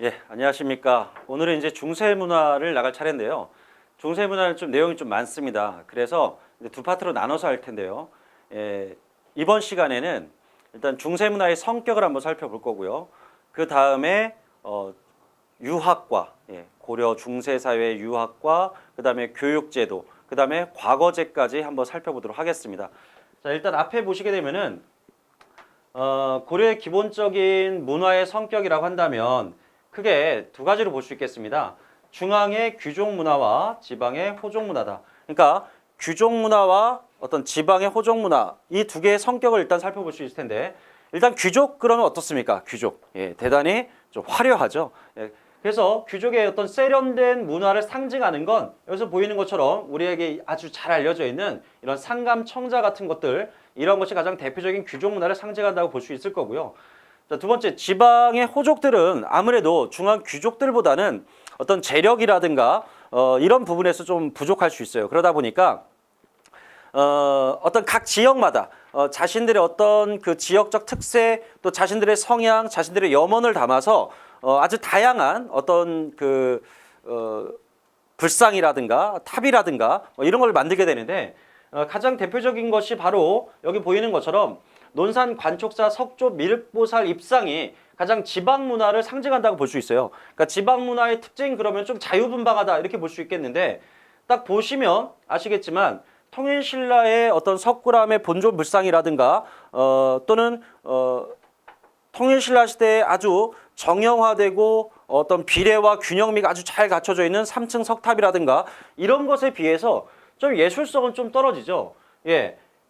예, 안녕하십니까. 오늘은 이제 중세문화를 나갈 차례인데요. 중세문화는 좀 내용이 좀 많습니다. 그래서 이제 두 파트로 나눠서 할 텐데요. 이번 시간에는 일단 중세문화의 성격을 한번 살펴볼 거고요. 그 다음에 유학과, 고려 중세사회의 유학과, 그 다음에 교육제도, 그 다음에 과거제까지 한번 살펴보도록 하겠습니다. 자, 일단 앞에 보시게 되면은 고려의 기본적인 문화의 성격이라고 한다면 크게 두 가지로 볼 수 있겠습니다. 중앙의 귀족 문화와 지방의 호족 문화다. 그러니까 귀족 문화와 어떤 지방의 호족 문화 이 두 개의 성격을 일단 살펴볼 수 있을 텐데 일단 귀족 그러면 어떻습니까? 귀족 대단히 좀 화려하죠. 그래서 귀족의 어떤 세련된 문화를 상징하는 건 여기서 보이는 것처럼 우리에게 아주 잘 알려져 있는 이런 상감 청자 같은 것들 이런 것이 가장 대표적인 귀족 문화를 상징한다고 볼 수 있을 거고요. 자, 두 번째, 지방의 호족들은 아무래도 중앙 귀족들보다는 어떤 재력이라든가 이런 부분에서 좀 부족할 수 있어요. 그러다 보니까 어떤 각 지역마다 자신들의 어떤 그 지역적 특색 또 자신들의 성향, 자신들의 염원을 담아서 아주 다양한 어떤 그 불상이라든가 탑이라든가 이런 걸 만들게 되는데 가장 대표적인 것이 바로 여기 보이는 것처럼 논산 관촉사 석조 밀보살 입상이 가장 지방 문화를 상징한다고 볼 수 있어요. 그러니까 지방 문화의 특징 그러면 좀 자유분방하다 이렇게 볼 수 있겠는데 딱 보시면 아시겠지만 통일신라의 어떤 석굴암의 본조 불상이라든가 또는 통일신라 시대에 아주 정형화되고 어떤 비례와 균형미가 아주 잘 갖춰져 있는 3층 석탑이라든가 이런 것에 비해서 좀 예술성은 좀 떨어지죠.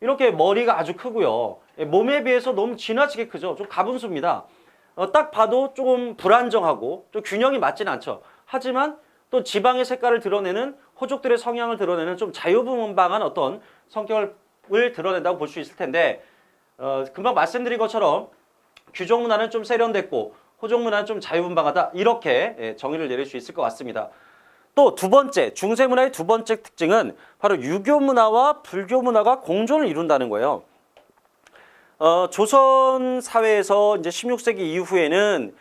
이렇게 머리가 아주 크고요. 몸에 비해서 너무 지나치게 크죠. 좀 가분수입니다. 딱 봐도 조금 불안정하고 좀 균형이 맞지는 않죠. 하지만 또 지방의 색깔을 드러내는 호족들의 성향을 드러내는 좀 자유분방한 어떤 성격을 드러낸다고 볼 수 있을 텐데 금방 말씀드린 것처럼 귀족 문화는 좀 세련됐고 호족 문화는 좀 자유분방하다 이렇게 정의를 내릴 수 있을 것 같습니다. 또 두 번째, 중세 문화의 두 번째 특징은 바로 유교 문화와 불교 문화가 공존을 이룬다는 거예요. 조선 사회에서 이제 16세기 이후에는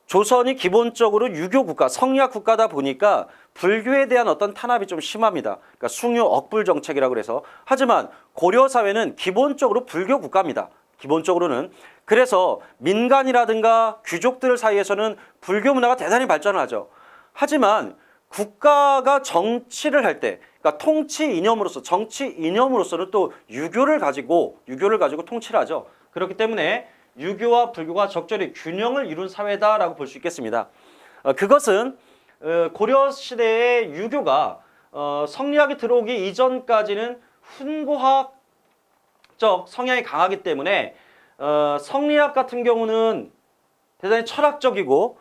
조선이 기본적으로 유교 국가, 성리학 국가다 보니까 불교에 대한 어떤 탄압이 좀 심합니다. 그러니까 숭유 억불 정책이라고 그래서 하지만 고려 사회는 기본적으로 불교 국가입니다. 기본적으로는 그래서 민간이라든가 귀족들 사이에서는 불교 문화가 대단히 발전하죠. 하지만 국가가 정치를 할 때, 그러니까 통치 이념으로서, 정치 이념으로서는 또 유교를 가지고 통치를 하죠. 그렇기 때문에 유교와 불교가 적절히 균형을 이룬 사회다라고 볼 수 있겠습니다. 그것은 고려 시대의 유교가 성리학이 들어오기 이전까지는 훈고학적 성향이 강하기 때문에 성리학 같은 경우는 대단히 철학적이고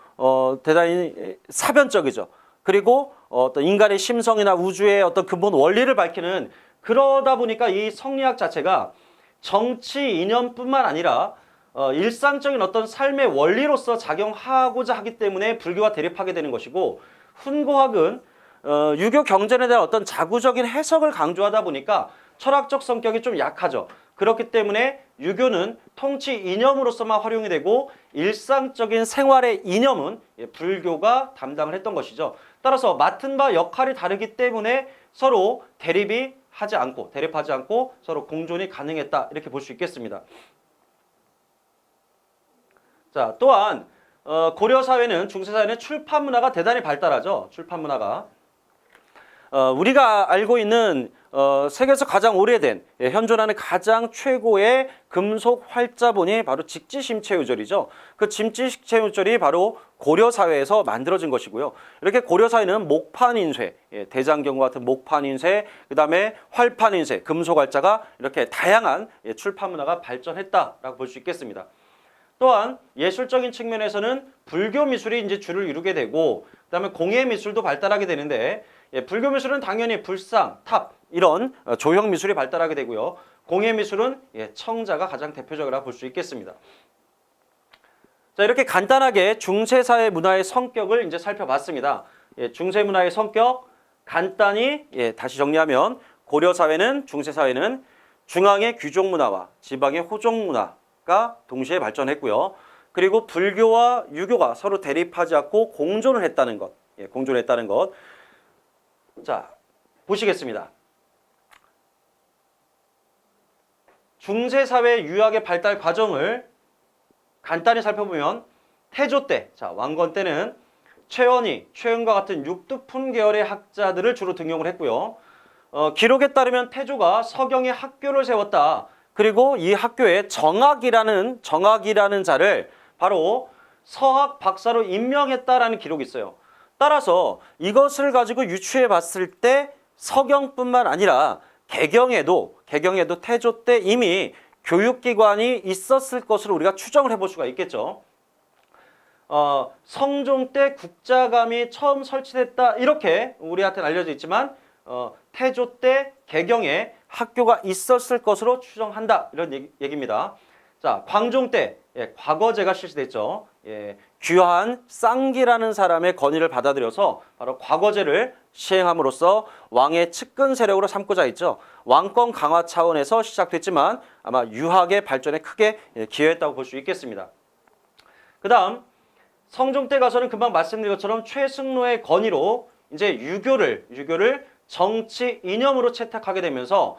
대단히 사변적이죠. 그리고 어떤 인간의 심성이나 우주의 어떤 근본 원리를 밝히는 그러다 보니까 이 성리학 자체가 정치 이념뿐만 아니라 일상적인 어떤 삶의 원리로서 작용하고자 하기 때문에 불교와 대립하게 되는 것이고 훈고학은 유교 경전에 대한 어떤 자구적인 해석을 강조하다 보니까 철학적 성격이 좀 약하죠. 그렇기 때문에 유교는 통치 이념으로서만 활용이 되고 일상적인 생활의 이념은 불교가 담당을 했던 것이죠. 따라서 맡은 바 역할이 다르기 때문에 서로 대립하지 않고 서로 공존이 가능했다 이렇게 볼 수 있겠습니다. 자, 또한 고려 사회는 중세 사회는 출판 문화가 대단히 발달하죠. 출판 문화가 우리가 알고 있는 세계에서 가장 오래된 현존하는 가장 최고의 금속 활자본이 바로 직지심체유절이죠. 그 직지심체유절이 바로 고려 사회에서 만들어진 것이고요. 이렇게 고려 사회는 목판인쇄, 대장경과 같은 목판인쇄, 그 다음에 활판인쇄, 금속 활자가 이렇게 다양한 출판 문화가 발전했다라고 볼 수 있겠습니다. 또한 예술적인 측면에서는 불교 미술이 이제 주를 이루게 되고 그다음에 공예 미술도 발달하게 되는데 불교 미술은 당연히 불상, 탑 이런 조형 미술이 발달하게 되고요. 공예 미술은 청자가 가장 대표적이라고 볼 수 있겠습니다. 자, 이렇게 간단하게 중세 사회 문화의 성격을 이제 살펴봤습니다. 중세 문화의 성격 간단히 다시 정리하면 고려 사회는 중세 사회는 중앙의 귀족 문화와 지방의 호족 문화 가 동시에 발전했고요. 그리고 불교와 유교가 서로 대립하지 않고 공존을 했다는 것. 예, 공존을 했다는 것. 자, 보시겠습니다. 중세사회 유학의 발달 과정을 간단히 살펴보면 태조 때, 자, 왕건 때는 최원희, 최은과 같은 육두품 계열의 학자들을 주로 등용을 했고요. 기록에 따르면 태조가 서경에 학교를 세웠다. 그리고 이 학교에 정학이라는 자를 바로 서학 박사로 임명했다라는 기록이 있어요. 따라서 이것을 가지고 유추해 봤을 때 서경뿐만 아니라 개경에도 태조 때 이미 교육기관이 있었을 것으로 우리가 추정을 해볼 수가 있겠죠. 성종 때 국자감이 처음 설치됐다 이렇게 우리한테는 알려져 있지만 태조 때 개경에 학교가 있었을 것으로 추정한다 이런 얘기입니다. 자, 광종 때 과거제가 실시됐죠. 귀화한 쌍기라는 사람의 건의를 받아들여서 바로 과거제를 시행함으로써 왕의 측근 세력으로 삼고자 했죠. 왕권 강화 차원에서 시작됐지만 아마 유학의 발전에 크게 기여했다고 볼 수 있겠습니다. 그 다음 성종 때 가서는 금방 말씀드린 것처럼 최승로의 건의로 이제 유교를 정치 이념으로 채택하게 되면서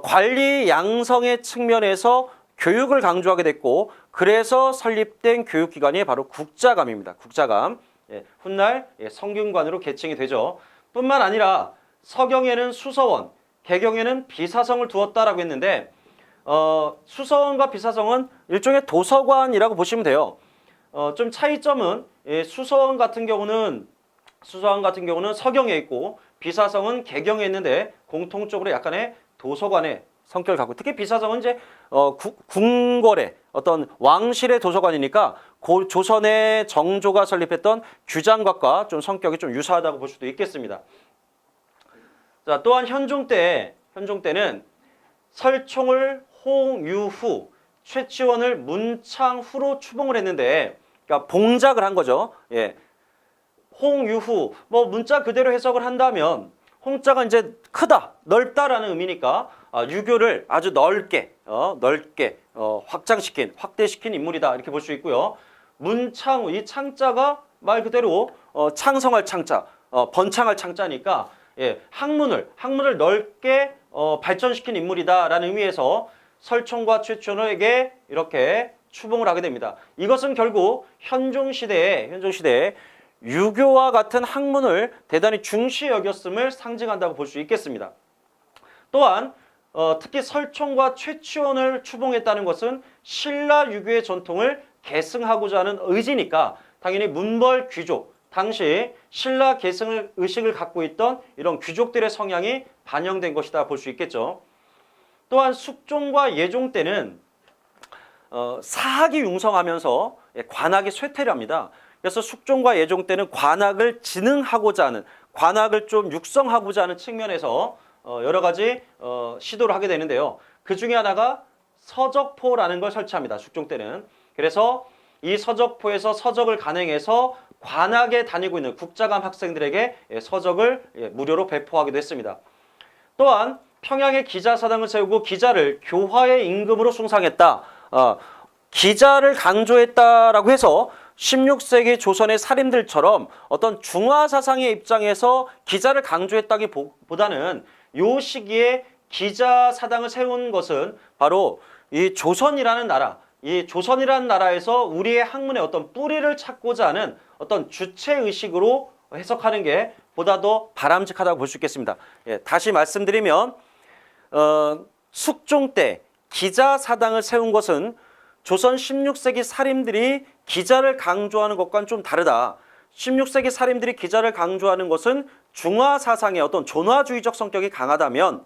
관리 양성의 측면에서 교육을 강조하게 됐고 그래서 설립된 교육기관이 바로 국자감입니다. 국자감. 훗날 성균관으로 개칭이 되죠. 뿐만 아니라 서경에는 수서원, 개경에는 비사성을 두었다라고 했는데 수서원과 비사성은 일종의 도서관이라고 보시면 돼요. 좀 차이점은 수서원 같은 경우는 서경에 있고 비사성은 개경에 있는데 공통적으로 약간의 도서관의 성격을 갖고 특히 비사성은 이제 궁궐의 어떤 왕실의 도서관이니까 조선의 정조가 설립했던 규장각과 좀 성격이 좀 유사하다고 볼 수도 있겠습니다. 자, 또한 현종 때는 설총을 홍유후, 최치원을 문창후로 추봉을 했는데 그러니까 봉작을 한 거죠. 예. 홍유후 문자 그대로 해석을 한다면 홍자가 이제 크다, 넓다라는 의미니까 유교를 아주 넓게 확대시킨 인물이다 이렇게 볼 수 있고요. 문창후 이 창자가 말 그대로 창성할 창자, 번창할 창자니까 학문을 넓게 발전시킨 인물이다라는 의미에서 설총과 최춘호에게 이렇게 추봉을 하게 됩니다. 이것은 결국 현종 시대에 유교와 같은 학문을 대단히 중시 여겼음을 상징한다고 볼 수 있겠습니다. 또한 특히 설총과 최치원을 추봉했다는 것은 신라 유교의 전통을 계승하고자 하는 의지니까 당연히 문벌 귀족, 당시 신라 계승 의식을 갖고 있던 이런 귀족들의 성향이 반영된 것이다 볼 수 있겠죠. 또한 숙종과 예종 때는 사학이 융성하면서 관학이 쇠퇴를 합니다. 그래서 숙종과 예종 때는 관학을 진흥하고자 하는, 관학을 좀 육성하고자 하는 측면에서 여러 가지 시도를 하게 되는데요. 그 중에 하나가 서적포라는 걸 설치합니다. 숙종 때는. 그래서 이 서적포에서 서적을 간행해서 관학에 다니고 있는 국자감 학생들에게 서적을 무료로 배포하기도 했습니다. 또한 평양에 기자사당을 세우고 기자를 교화의 임금으로 숭상했다. 기자를 강조했다라고 해서 16세기 조선의 살인들처럼 어떤 중화사상의 입장에서 기자를 강조했다기보다는 이 시기에 기자사당을 세운 것은 바로 이 조선이라는 나라에서 우리의 학문의 어떤 뿌리를 찾고자 하는 어떤 주체의식으로 해석하는 게 보다 더 바람직하다고 볼 수 있겠습니다. 다시 말씀드리면 숙종 때 기자사당을 세운 것은 조선 16세기 사림들이 기자를 강조하는 것과는 좀 다르다. 16세기 사림들이 기자를 강조하는 것은 중화사상의 어떤 존화주의적 성격이 강하다면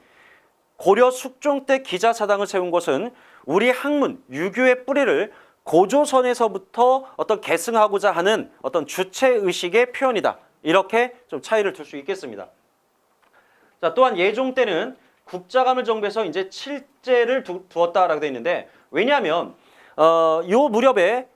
고려 숙종 때 기자사당을 세운 것은 우리 학문, 유교의 뿌리를 고조선에서부터 어떤 계승하고자 하는 어떤 주체의식의 표현이다. 이렇게 좀 차이를 둘 수 있겠습니다. 자, 또한 예종 때는 국자감을 정비해서 이제 7제를 두었다라고 되어 있는데 왜냐하면 요 무렵에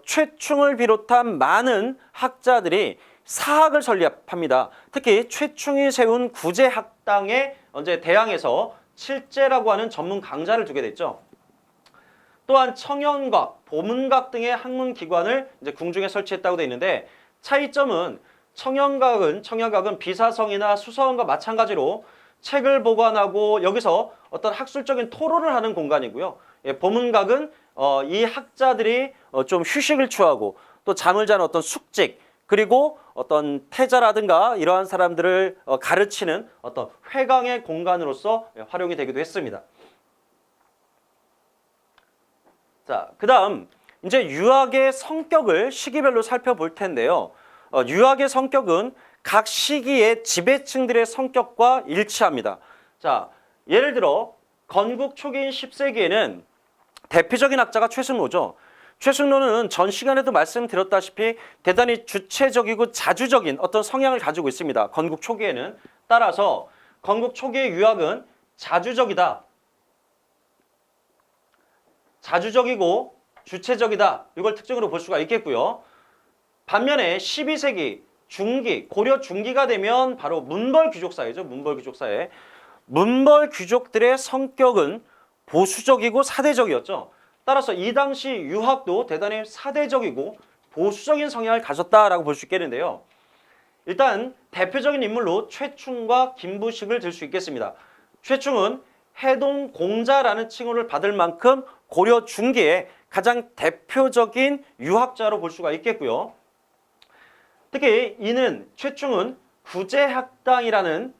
최충을 비롯한 많은 학자들이 사학을 설립합니다. 특히 최충이 세운 구제학당에 언제 대항해서 7제라고 하는 전문 강좌를 두게 됐죠. 또한 청연각, 보문각 등의 학문 기관을 이제 궁중에 설치했다고 되어 있는데 차이점은 청연각은 비사성이나 수서원과 마찬가지로 책을 보관하고 여기서 어떤 학술적인 토론을 하는 공간이고요. 예, 보문각은 이 학자들이 좀 휴식을 취하고 또 잠을 자는 어떤 숙직 그리고 어떤 태자라든가 이러한 사람들을 가르치는 어떤 회강의 공간으로서 활용이 되기도 했습니다. 자, 그다음 이제 유학의 성격을 시기별로 살펴볼 텐데요. 유학의 성격은 각 시기의 지배층들의 성격과 일치합니다. 자, 예를 들어 건국 초기인 10세기에는 대표적인 학자가 최승로죠. 최승로는 전 시간에도 말씀드렸다시피 대단히 주체적이고 자주적인 어떤 성향을 가지고 있습니다. 건국 초기에는. 따라서 건국 초기의 유학은 자주적이다. 자주적이고 주체적이다. 이걸 특징으로 볼 수가 있겠고요. 반면에 12세기 중기, 고려 중기가 되면 바로 문벌 귀족사회죠. 문벌 귀족사회. 문벌 귀족들의 성격은 보수적이고 사대적이었죠. 따라서 이 당시 유학도 대단히 사대적이고 보수적인 성향을 가졌다라고 볼 수 있겠는데요. 일단 대표적인 인물로 최충과 김부식을 들 수 있겠습니다. 최충은 해동공자라는 칭호를 받을 만큼 고려 중기의 가장 대표적인 유학자로 볼 수가 있겠고요. 특히 최충은 구제학당이라는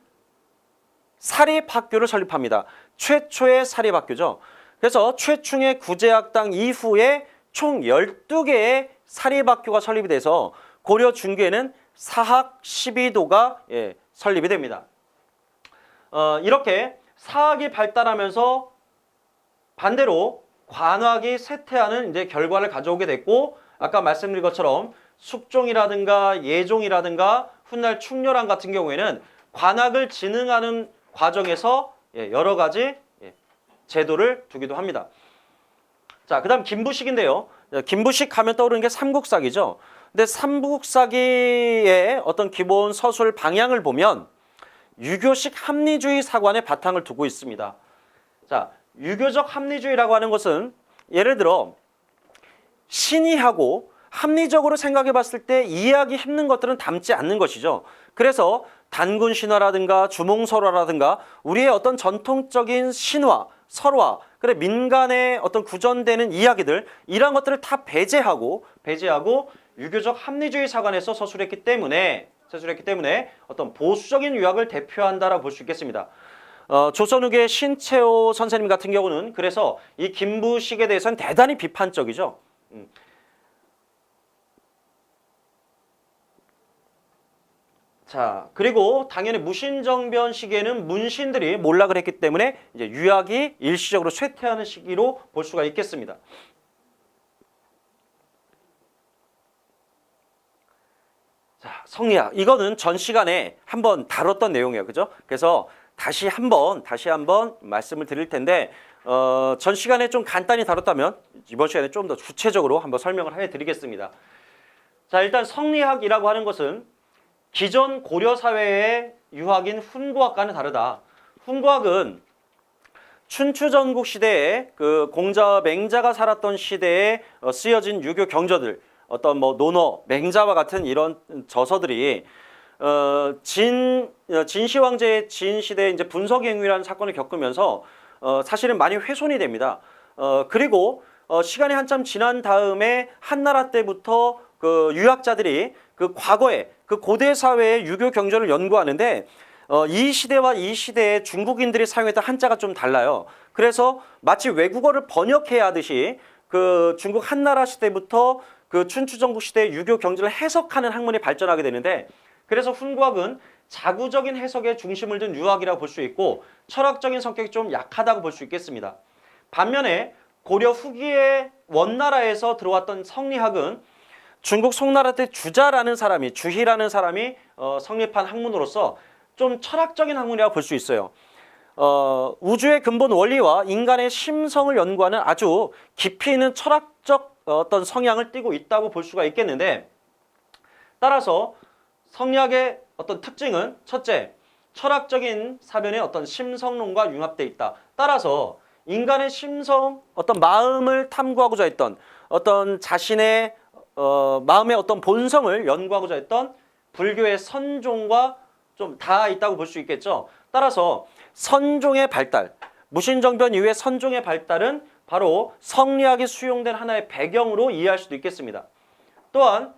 사립학교를 설립합니다. 최초의 사립학교죠. 그래서 최충의 구제학당 이후에 총 12개의 사립학교가 설립이 돼서 고려 중기에는 사학 12도가 설립이 됩니다. 이렇게 사학이 발달하면서 반대로 관학이 쇠퇴하는 이제 결과를 가져오게 됐고 아까 말씀드린 것처럼 숙종이라든가 예종이라든가 훗날 충렬왕 같은 경우에는 관학을 진흥하는 과정에서 여러 가지 제도를 두기도 합니다. 자, 그다음 김부식인데요. 김부식 하면 떠오르는 게 삼국사기죠. 근데 삼국사기의 어떤 기본 서술 방향을 보면 유교식 합리주의 사관의 바탕을 두고 있습니다. 자, 유교적 합리주의라고 하는 것은 예를 들어 신의하고 합리적으로 생각해 봤을 때 이해하기 힘든 것들은 담지 않는 것이죠. 그래서 단군 신화라든가 주몽설화라든가 우리의 어떤 전통적인 신화, 설화, 그래 민간의 어떤 구전되는 이야기들 이러한 것들을 다 배제하고 유교적 합리주의 사관에서 서술했기 때문에 어떤 보수적인 유학을 대표한다라고 볼 수 있겠습니다. 조선 후기의 신채호 선생님 같은 경우는 그래서 이 김부식에 대해서는 대단히 비판적이죠. 자, 그리고 당연히 무신정변 시기에는 문신들이 몰락을 했기 때문에 이제 유학이 일시적으로 쇠퇴하는 시기로 볼 수가 있겠습니다. 자, 성리학. 이거는 전 시간에 한번 다뤘던 내용이에요. 그죠? 그래서 다시 한번 말씀을 드릴 텐데 전 시간에 좀 간단히 다뤘다면 이번 시간에 좀 더 구체적으로 한번 설명을 해드리겠습니다. 자, 일단 성리학이라고 하는 것은 기존 고려 사회의 유학인 훈구학과는 다르다. 훈구학은 춘추전국 시대에 그 공자와 맹자가 살았던 시대에 쓰여진 유교 경저들, 어떤 뭐 논어, 맹자와 같은 이런 저서들이 진시 황제의 진 시대에 이제 분석행위라는 사건을 겪으면서 사실은 많이 훼손이 됩니다. 그리고 시간이 한참 지난 다음에 한나라 때부터 그 유학자들이 그 과거에 그 고대 사회의 유교 경전을 연구하는데 이 시대와 이 시대의 중국인들이 사용했던 한자가 좀 달라요. 그래서 마치 외국어를 번역해야 하듯이 그 중국 한나라 시대부터 그 춘추전국 시대의 유교 경전을 해석하는 학문이 발전하게 되는데 그래서 훈구학은 자구적인 해석에 중심을 둔 유학이라고 볼 수 있고 철학적인 성격이 좀 약하다고 볼 수 있겠습니다. 반면에 고려 후기의 원나라에서 들어왔던 성리학은 중국 송나라 때 주희라는 사람이 성립한 학문으로서 좀 철학적인 학문이라고 볼 수 있어요. 우주의 근본 원리와 인간의 심성을 연구하는 아주 깊이 있는 철학적 어떤 성향을 띠고 있다고 볼 수가 있겠는데 따라서 성리학의 어떤 특징은 첫째, 철학적인 사변의 어떤 심성론과 융합되어 있다. 따라서 인간의 심성, 어떤 마음을 탐구하고자 했던 어떤 자신의 마음의 어떤 본성을 연구하고자 했던 불교의 선종과 좀 다 있다고 볼 수 있겠죠. 따라서 선종의 발달, 무신정변 이후의 선종의 발달은 바로 성리학이 수용된 하나의 배경으로 이해할 수도 있겠습니다. 또한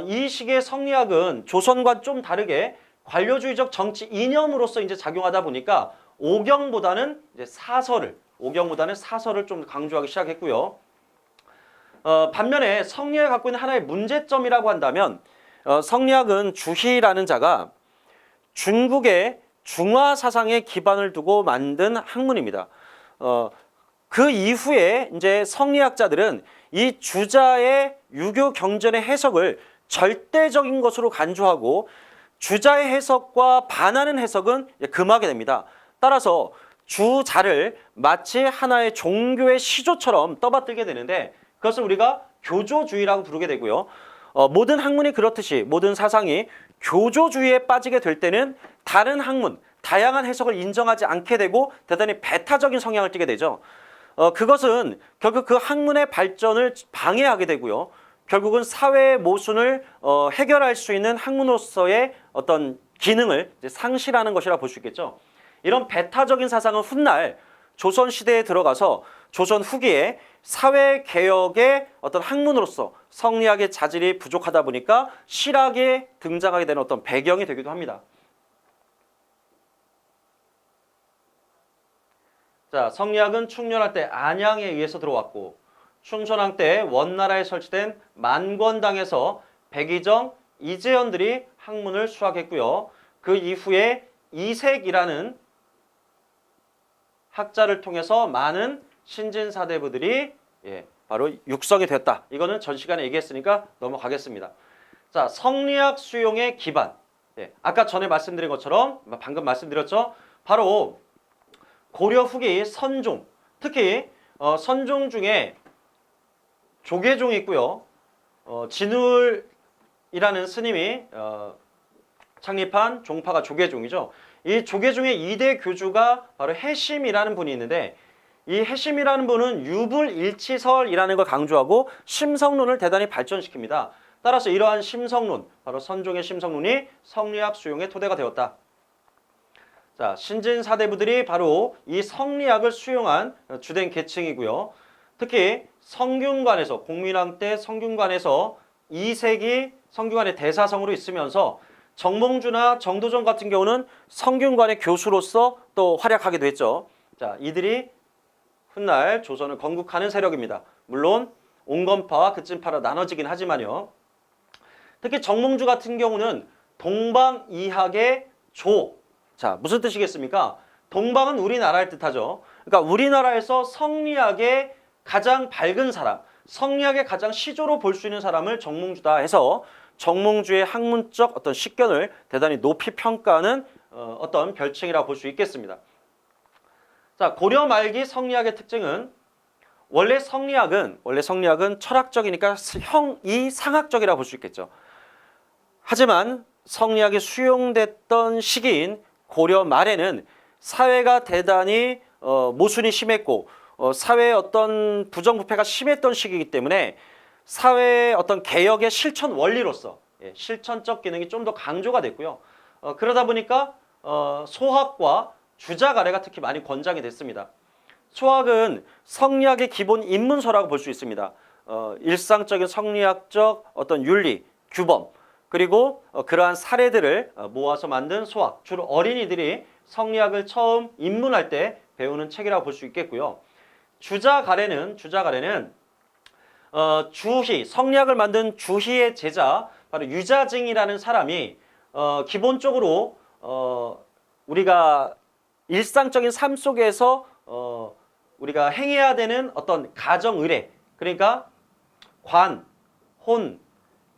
이 시기의 성리학은 조선과 좀 다르게 관료주의적 정치 이념으로서 이제 작용하다 보니까 오경보다는 사설을 좀 강조하기 시작했고요. 반면에 성리학이 갖고 있는 하나의 문제점이라고 한다면 성리학은 주희라는 자가 중국의 중화 사상에 기반을 두고 만든 학문입니다. 그 이후에 이제 성리학자들은 이 주자의 유교 경전의 해석을 절대적인 것으로 간주하고 주자의 해석과 반하는 해석은 금하게 됩니다. 따라서 주자를 마치 하나의 종교의 시조처럼 떠받들게 되는데 그것을 우리가 교조주의라고 부르게 되고요. 모든 학문이 그렇듯이 모든 사상이 교조주의에 빠지게 될 때는 다른 학문, 다양한 해석을 인정하지 않게 되고 대단히 배타적인 성향을 띠게 되죠. 그것은 결국 그 학문의 발전을 방해하게 되고요. 결국은 사회의 모순을 해결할 수 있는 학문으로서의 어떤 기능을 이제 상실하는 것이라 볼 수 있겠죠. 이런 배타적인 사상은 훗날 조선시대에 들어가서 조선 후기에 사회개혁의 어떤 학문으로서 성리학의 자질이 부족하다 보니까 실학에 등장하게 되는 어떤 배경이 되기도 합니다. 자, 성리학은 충렬할 때 안양에 의해서 들어왔고 충선왕 때 원나라에 설치된 만권당에서 백의정, 이재현들이 학문을 수학했고요. 그 이후에 이색이라는 학자를 통해서 많은 신진사대부들이 바로 육성이 됐다. 이거는 전 시간에 얘기했으니까 넘어가겠습니다. 자, 성리학 수용의 기반. 아까 전에 말씀드린 것처럼 방금 말씀드렸죠. 바로 고려 후기 선종, 특히 선종 중에 조계종이 있고요. 진울이라는 스님이 창립한 종파가 조계종이죠. 이 조계종의 2대 교주가 바로 해심이라는 분이 있는데 이 해심이라는 분은 유불일치설이라는 걸 강조하고 심성론을 대단히 발전시킵니다. 따라서 이러한 심성론, 바로 선종의 심성론이 성리학 수용의 토대가 되었다. 자, 신진사대부들이 바로 이 성리학을 수용한 주된 계층이고요. 특히 성균관에서 공민왕 때 성균관에서 이색이 성균관의 대사성으로 있으면서 정몽주나 정도전 같은 경우는 성균관의 교수로서 또 활약하기도 했죠. 자, 이들이 훗날 조선을 건국하는 세력입니다. 물론 온건파와 그찐파로 나눠지긴 하지만요. 특히 정몽주 같은 경우는 동방이학의 조. 자, 무슨 뜻이겠습니까? 동방은 우리나라를 뜻하죠. 그러니까 우리나라에서 성리학의 가장 밝은 사람, 성리학의 가장 시조로 볼 수 있는 사람을 정몽주다 해서 정몽주의 학문적 어떤 식견을 대단히 높이 평가하는 어떤 별칭이라고 볼 수 있겠습니다. 자, 고려 말기 성리학의 특징은 원래 성리학은 철학적이니까 이상학적이라고 볼 수 있겠죠. 하지만 성리학이 수용됐던 시기인 고려 말에는 사회가 대단히 모순이 심했고 사회의 어떤 부정부패가 심했던 시기이기 때문에 사회의 어떤 개혁의 실천 원리로서 실천적 기능이 좀 더 강조가 됐고요. 그러다 보니까 소학과 주자가래가 특히 많이 권장이 됐습니다. 소학은 성리학의 기본 입문서라고 볼 수 있습니다. 일상적인 성리학적 어떤 윤리, 규범, 그리고 그러한 사례들을 모아서 만든 소학, 주로 어린이들이 성리학을 처음 입문할 때 배우는 책이라고 볼 수 있겠고요. 주자가래는 주희, 성리학을 만든 주희의 제자 바로 유자증이라는 사람이 기본적으로 우리가 일상적인 삶 속에서 우리가 행해야 되는 어떤 가정 의례, 그러니까 관, 혼,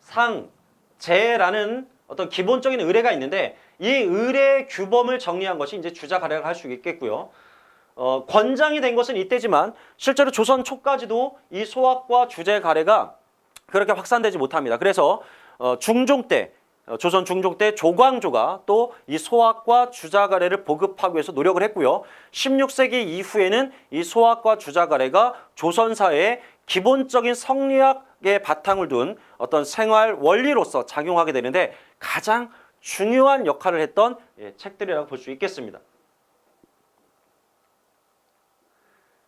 상, 제라는 어떤 기본적인 의례가 있는데 이 의례 규범을 정리한 것이 이제 주자가래라고 할 수 있겠고요. 권장이 된 것은 이때지만 실제로 조선 초까지도 이 소학과 주제가래가 그렇게 확산되지 못합니다. 그래서 중종 때 조선 중종 때 조광조가 또 이 소학과 주자가래를 보급하기 위해서 노력을 했고요. 16세기 이후에는 이 소학과 주자가래가 조선 사회의 기본적인 성리학의 바탕을 둔 어떤 생활 원리로서 작용하게 되는데 가장 중요한 역할을 했던 책들이라고 볼 수 있겠습니다.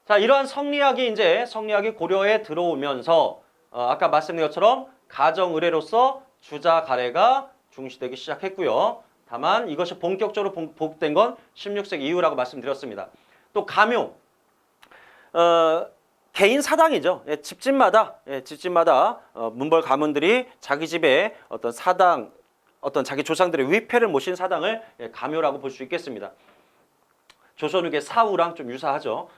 자, 이러한 성리학이 고려에 들어오면서 아까 말씀드린 것처럼 가정의례로서 주자가래가 중시되기 시작했고요. 다만 이것이 본격적으로 보급된 건 16세기 이후라고 말씀드렸습니다. 또 가묘, 개인 사당이죠. 집집마다 문벌 가문들이 자기 집에 어떤 사당, 어떤 자기 조상들의 위패를 모신 사당을 가묘라고 볼 수 있겠습니다. 조선 후기 사후랑 좀 유사하죠.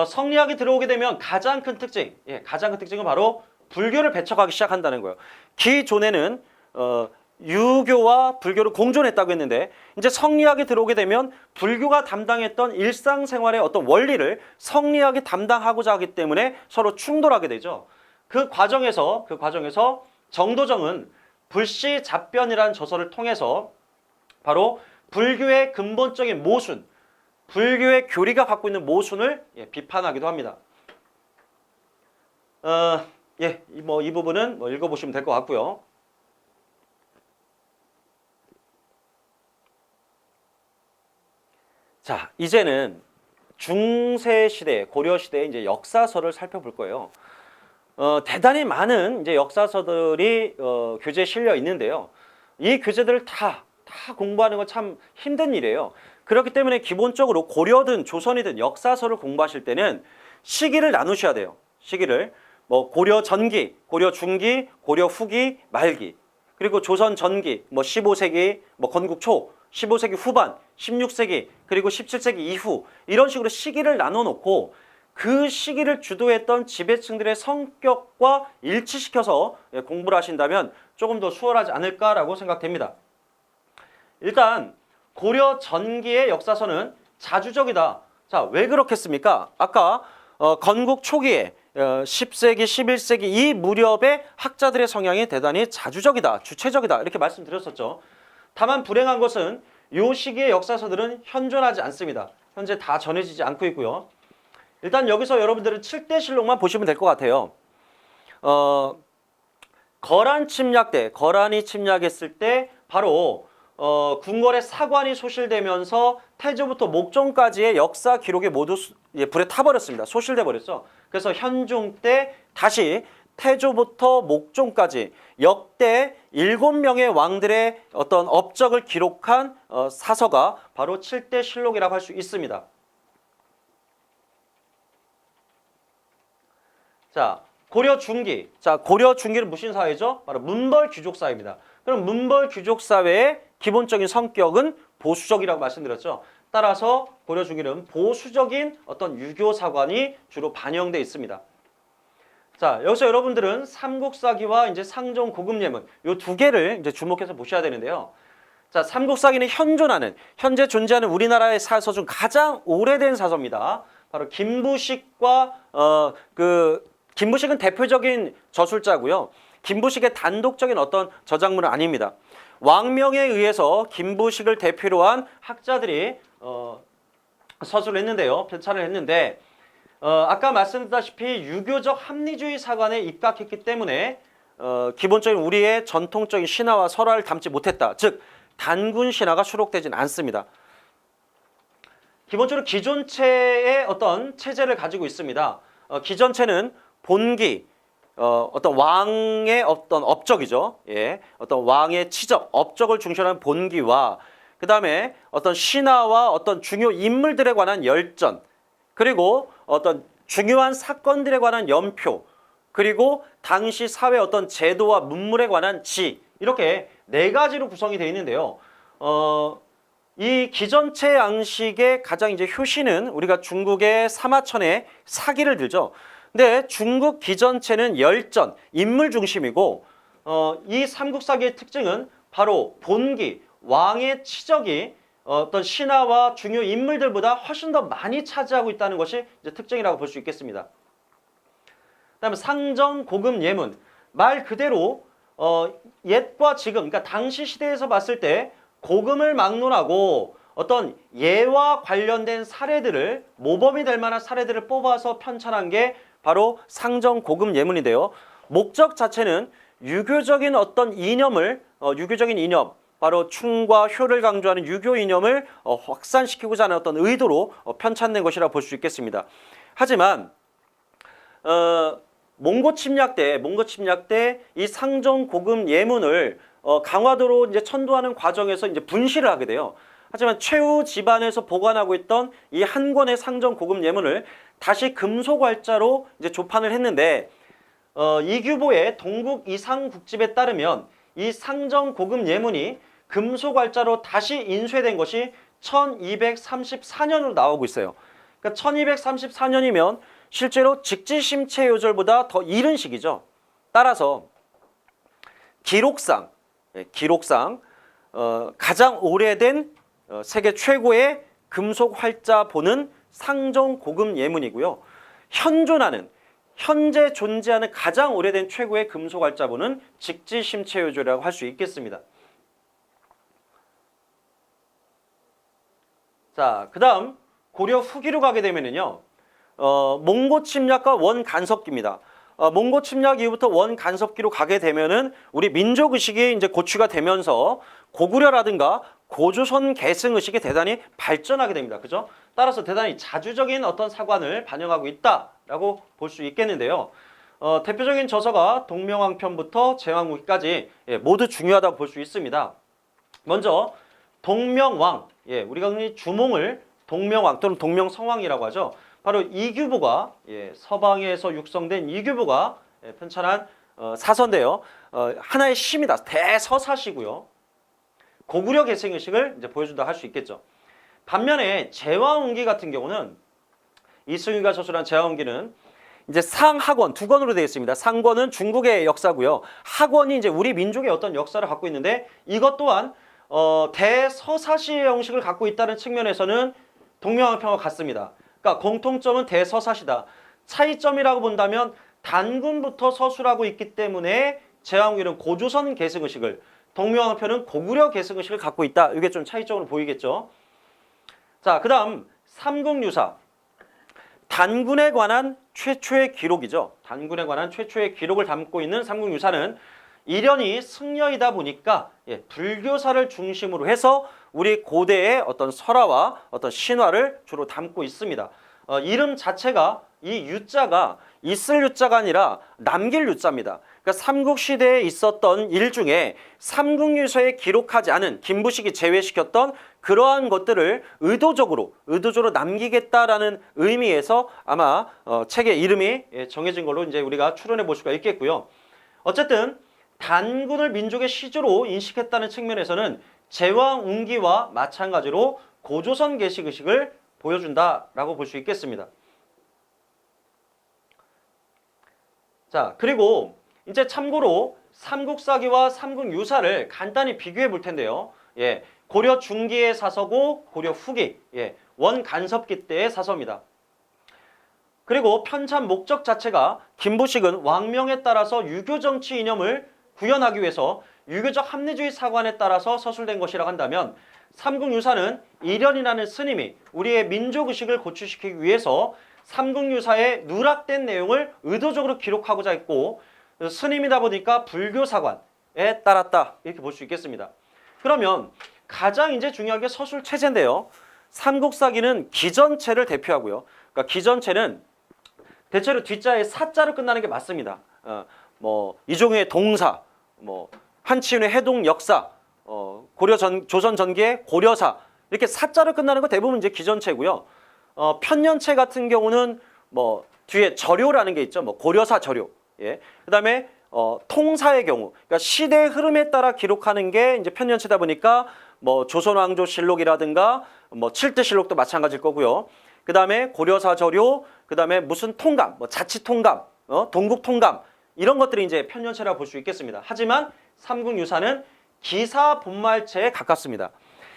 성리학이 들어오게 되면 가장 큰 특징은 바로 불교를 배척하기 시작한다는 거예요. 기존에는 유교와 불교를 공존했다고 했는데 이제 성리학이 들어오게 되면 불교가 담당했던 일상생활의 어떤 원리를 성리학이 담당하고자 하기 때문에 서로 충돌하게 되죠. 그 과정에서 정도정은 불시잡변이라는 저서를 통해서 바로 불교의 근본적인 모순, 불교의 교리가 갖고 있는 모순을 비판하기도 합니다. 이 부분은 읽어보시면 될 것 같고요. 자, 이제는 중세 시대, 고려 시대의 이제 역사서를 살펴볼 거예요. 대단히 많은 이제 역사서들이 교재에 실려 있는데요. 이 교재들을 다 공부하는 건 참 힘든 일이에요. 그렇기 때문에 기본적으로 고려든 조선이든 역사서를 공부하실 때는 시기를 나누셔야 돼요. 시기를 고려 전기, 고려 중기, 고려 후기, 말기, 그리고 조선 전기, 15세기, 건국 초, 15세기 후반, 16세기, 그리고 17세기 이후 이런 식으로 시기를 나눠 놓고 그 시기를 주도했던 지배층들의 성격과 일치시켜서 공부를 하신다면 조금 더 수월하지 않을까라고 생각됩니다. 일단 고려 전기의 역사서는 자주적이다. 자, 왜 그렇겠습니까? 아까 건국 초기에 10세기, 11세기 이 무렵의 학자들의 성향이 대단히 자주적이다, 주체적이다 이렇게 말씀드렸었죠. 다만 불행한 것은 이 시기의 역사서들은 현존하지 않습니다. 현재 다 전해지지 않고 있고요. 일단 여기서 여러분들은 7대실록만 보시면 될 것 같아요. 거란 침략 때, 거란이 침략했을 때 바로 궁궐의 사관이 소실되면서 태조부터 목종까지의 역사 기록이 모두 불에 타버렸습니다. 소실돼 버렸어. 그래서 현종 때 다시 태조부터 목종까지 역대 7명의 왕들의 어떤 업적을 기록한 사서가 바로 7대실록이라고 할 수 있습니다. 자, 고려 중기. 자, 고려 중기는 무슨 사회죠? 바로 문벌 귀족 사회입니다. 그럼 문벌 귀족 사회의 기본적인 성격은 보수적이라고 말씀드렸죠. 따라서 고려 중기는 보수적인 어떤 유교 사관이 주로 반영되어 있습니다. 자, 여기서 여러분들은 삼국사기와 이제 상종 고급예문 이 두 개를 이제 주목해서 보셔야 되는데요. 자, 삼국사기는 현재 존재하는 우리나라의 사서 중 가장 오래된 사서입니다. 바로 김부식과 김부식은 대표적인 저술자고요. 김부식의 단독적인 어떤 저작물은 아닙니다. 왕명에 의해서 김부식을 대표로 한 학자들이 서술을 했는데요. 편찬을 했는데 아까 말씀드렸다시피 유교적 합리주의 사관에 입각했기 때문에 기본적인 우리의 전통적인 신화와 설화를 담지 못했다. 즉 단군 신화가 수록되진 않습니다. 기본적으로 기존체의 어떤 체제를 가지고 있습니다. 기존체는 본기, 어떤 왕의 어떤 업적이죠. 어떤 왕의 치적, 업적을 중시하는 본기와 그 다음에 어떤 신화와 어떤 중요 인물들에 관한 열전, 그리고 어떤 중요한 사건들에 관한 연표, 그리고 당시 사회 어떤 제도와 문물에 관한 지, 이렇게 4가지로 구성이 되어 있는데요. 이 기전체 양식의 가장 이제 효시는 우리가 중국의 사마천의 사기를 들죠. 근데 중국 기전체는 열전, 인물 중심이고 이 삼국사기의 특징은 바로 본기, 왕의 치적이 어떤 신화와 중요 인물들보다 훨씬 더 많이 차지하고 있다는 것이 이제 특징이라고 볼 수 있겠습니다. 그다음에 상정 고급 예문, 말 그대로 옛과 지금, 그러니까 당시 시대에서 봤을 때 고금을 막론하고 어떤 예와 관련된 사례들을, 모범이 될 만한 사례들을 뽑아서 편찬한 게 바로 상정 고금 예문인데요. 목적 자체는 유교적인 어떤 이념을, 유교적인 이념, 바로 충과 효를 강조하는 유교 이념을 확산시키고자 하는 어떤 의도로 편찬된 것이라 볼 수 있겠습니다. 하지만 몽고 침략 때 이 상정 고금 예문을 강화도로 이제 천도하는 과정에서 이제 분실을 하게 돼요. 하지만 최후 집안에서 보관하고 있던 이 한 권의 상정 고금 예문을 다시 금속활자로 이제 조판을 했는데 이규보의 동국 이상국집에 따르면 이 상정 고금 예문이 금속활자로 다시 인쇄된 것이 1234년으로 나오고 있어요. 그러니까 1234년이면 실제로 직지심체요절보다 더 이른 시기죠. 따라서 기록상 가장 오래된 세계 최고의 금속 활자본은 상정 고금 예문이고요. 현재 존재하는 가장 오래된 최고의 금속 활자본은 직지심체요절이라고 할 수 있겠습니다. 자, 그다음 고려 후기로 가게 되면은요. 몽고 침략과 원 간섭기입니다. 몽고 침략 이후부터 원 간섭기로 가게 되면은 우리 민족 의식이 이제 고취가 되면서 고구려라든가 고조선 계승 의식이 대단히 발전하게 됩니다. 그죠? 따라서 대단히 자주적인 어떤 사관을 반영하고 있다라고 볼 수 있겠는데요. 대표적인 저서가 동명왕편부터 제왕후기까지 모두 중요하다고 볼 수 있습니다. 먼저 동명왕, 우리가 흔히 주몽을 동명왕 또는 동명성왕이라고 하죠. 바로 이규보가 서방에서 육성된 이규보가 편찬한 사서인데요. 하나의 시입니다. 대서사시고요. 고구려 계승의식을 이제 보여준다 할 수 있겠죠. 반면에 제왕운기 같은 경우는 이승유가 서술한 제왕운기는 이제 상하권 두 권으로 되어 있습니다. 상권은 중국의 역사고요. 하권이 이제 우리 민족의 어떤 역사를 갖고 있는데 이것 또한 대서사시의 형식을 갖고 있다는 측면에서는 동명왕편과 같습니다. 그러니까 공통점은 대서사시다. 차이점이라고 본다면 단군부터 서술하고 있기 때문에 제왕운기는 고조선 계승의식을, 동명왕편은 고구려 계승의식을 갖고 있다. 이게 좀 차이점으로 보이겠죠. 자, 그 다음 삼국유사. 단군에 관한 최초의 기록이죠. 단군에 관한 최초의 기록을 담고 있는 삼국유사는 일연이 승려이다 보니까 불교사를 중심으로 해서 우리 고대의 어떤 설화와 어떤 신화를 주로 담고 있습니다. 이름 자체가 이 유자가 있을 유자가 아니라 남길 유자입니다. 그러니까 삼국시대에 있었던 일 중에 삼국유사에 기록하지 않은, 김부식이 제외시켰던 그러한 것들을 의도적으로 남기겠다라는 의미에서 아마 책의 이름이 정해진 걸로 이제 우리가 추론해 볼 수가 있겠고요. 어쨌든 단군을 민족의 시주로 인식했다는 측면에서는 제왕운기와 마찬가지로 고조선 계식 의식을 보여준다라고 볼 수 있겠습니다. 자, 그리고 이제 참고로 삼국사기와 삼국유사를 간단히 비교해 볼 텐데요. 고려 중기의 사서고 고려 후기, 원간섭기 때의 사서입니다. 그리고 편찬 목적 자체가 김부식은 왕명에 따라서 유교 정치 이념을 구현하기 위해서 유교적 합리주의 사관에 따라서 서술된 것이라고 한다면 삼국유사는 일연이라는 스님이 우리의 민족의식을 고취시키기 위해서 삼국유사의 누락된 내용을 의도적으로 기록하고자 했고 스님이다 보니까 불교 사관에 따랐다 이렇게 볼 수 있겠습니다. 그러면 가장 이제 중요한 게 서술 체제인데요. 삼국사기는 기전체를 대표하고요. 그러니까 기전체는 대체로 뒷자에 사자로 끝나는 게 맞습니다. 이종의 동사, 한치윤의 해동 역사, 조선 전기의 고려사 이렇게 사자로 끝나는 거 대부분 이제 기전체고요. 편년체 같은 경우는 뒤에 저료라는 게 있죠. 고려사 저료. 그다음에 통사의 경우, 그러니까 시대의 흐름에 따라 기록하는 게 이제 편년체다 보니까 조선왕조실록이라든가 칠대실록도 마찬가지일 거고요. 그다음에 고려사 저료, 그다음에 무슨 통감, 자치통감, 동국통감 이런 것들이 이제 편년체라고 볼 수 있겠습니다. 하지만 삼국유사는 기사 본말체에 가깝습니다.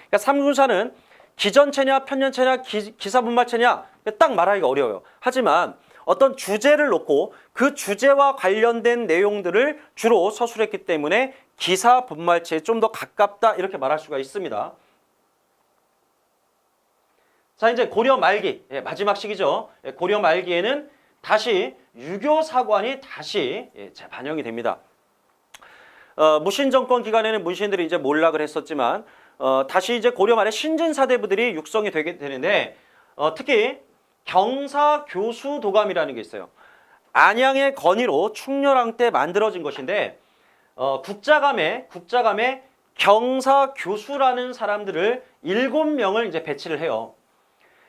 그러니까 삼국유사는 기전체냐 편년체냐 기사 본말체냐 딱 말하기가 어려워요. 하지만 어떤 주제를 놓고 그 주제와 관련된 내용들을 주로 서술했기 때문에 기사 분말체에 좀 더 가깝다 이렇게 말할 수가 있습니다. 자, 이제 고려 말기, 마지막 시기죠. 고려 말기에는 다시 유교 사관이 다시 재반영이 됩니다. 무신 정권 기간에는 문신들이 이제 몰락을 했었지만 다시 이제 고려 말에 신진 사대부들이 육성이 되게 되는데 특히 경사 교수 도감이라는 게 있어요. 안양의 건의로 충렬왕 때 만들어진 것인데 국자감에 경사 교수라는 사람들을 7명을 이제 배치를 해요.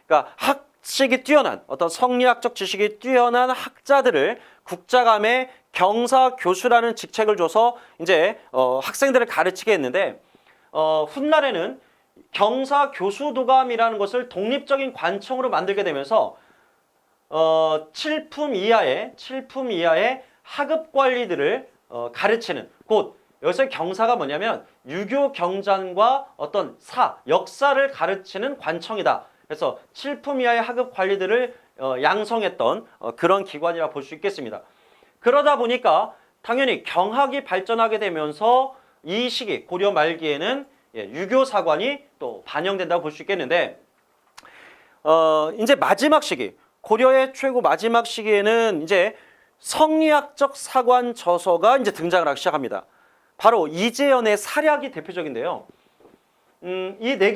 그러니까 학식이 뛰어난 어떤 성리학적 지식이 뛰어난 학자들을 국자감에 경사 교수라는 직책을 줘서 이제 학생들을 가르치게 했는데 훗날에는 경사 교수 도감이라는 것을 독립적인 관청으로 만들게 되면서 칠품 이하의 하급 관리들을 가르치는 곧 여기서 경사가 뭐냐면 유교 경전과 어떤 역사를 가르치는 관청이다. 그래서 칠품 이하의 하급 관리들을 양성했던 그런 기관이라 볼 수 있겠습니다. 그러다 보니까 당연히 경학이 발전하게 되면서 이 시기 고려 말기에는 유교 사관이 또 반영된다고 볼 수 있겠는데 이제 마지막 시기 고려의 최고 마지막 시기에는 이제 성리학적 사관 저서가 이제 등장을 하기 시작합니다. 바로 이재현의 사략이 대표적인데요. 이 네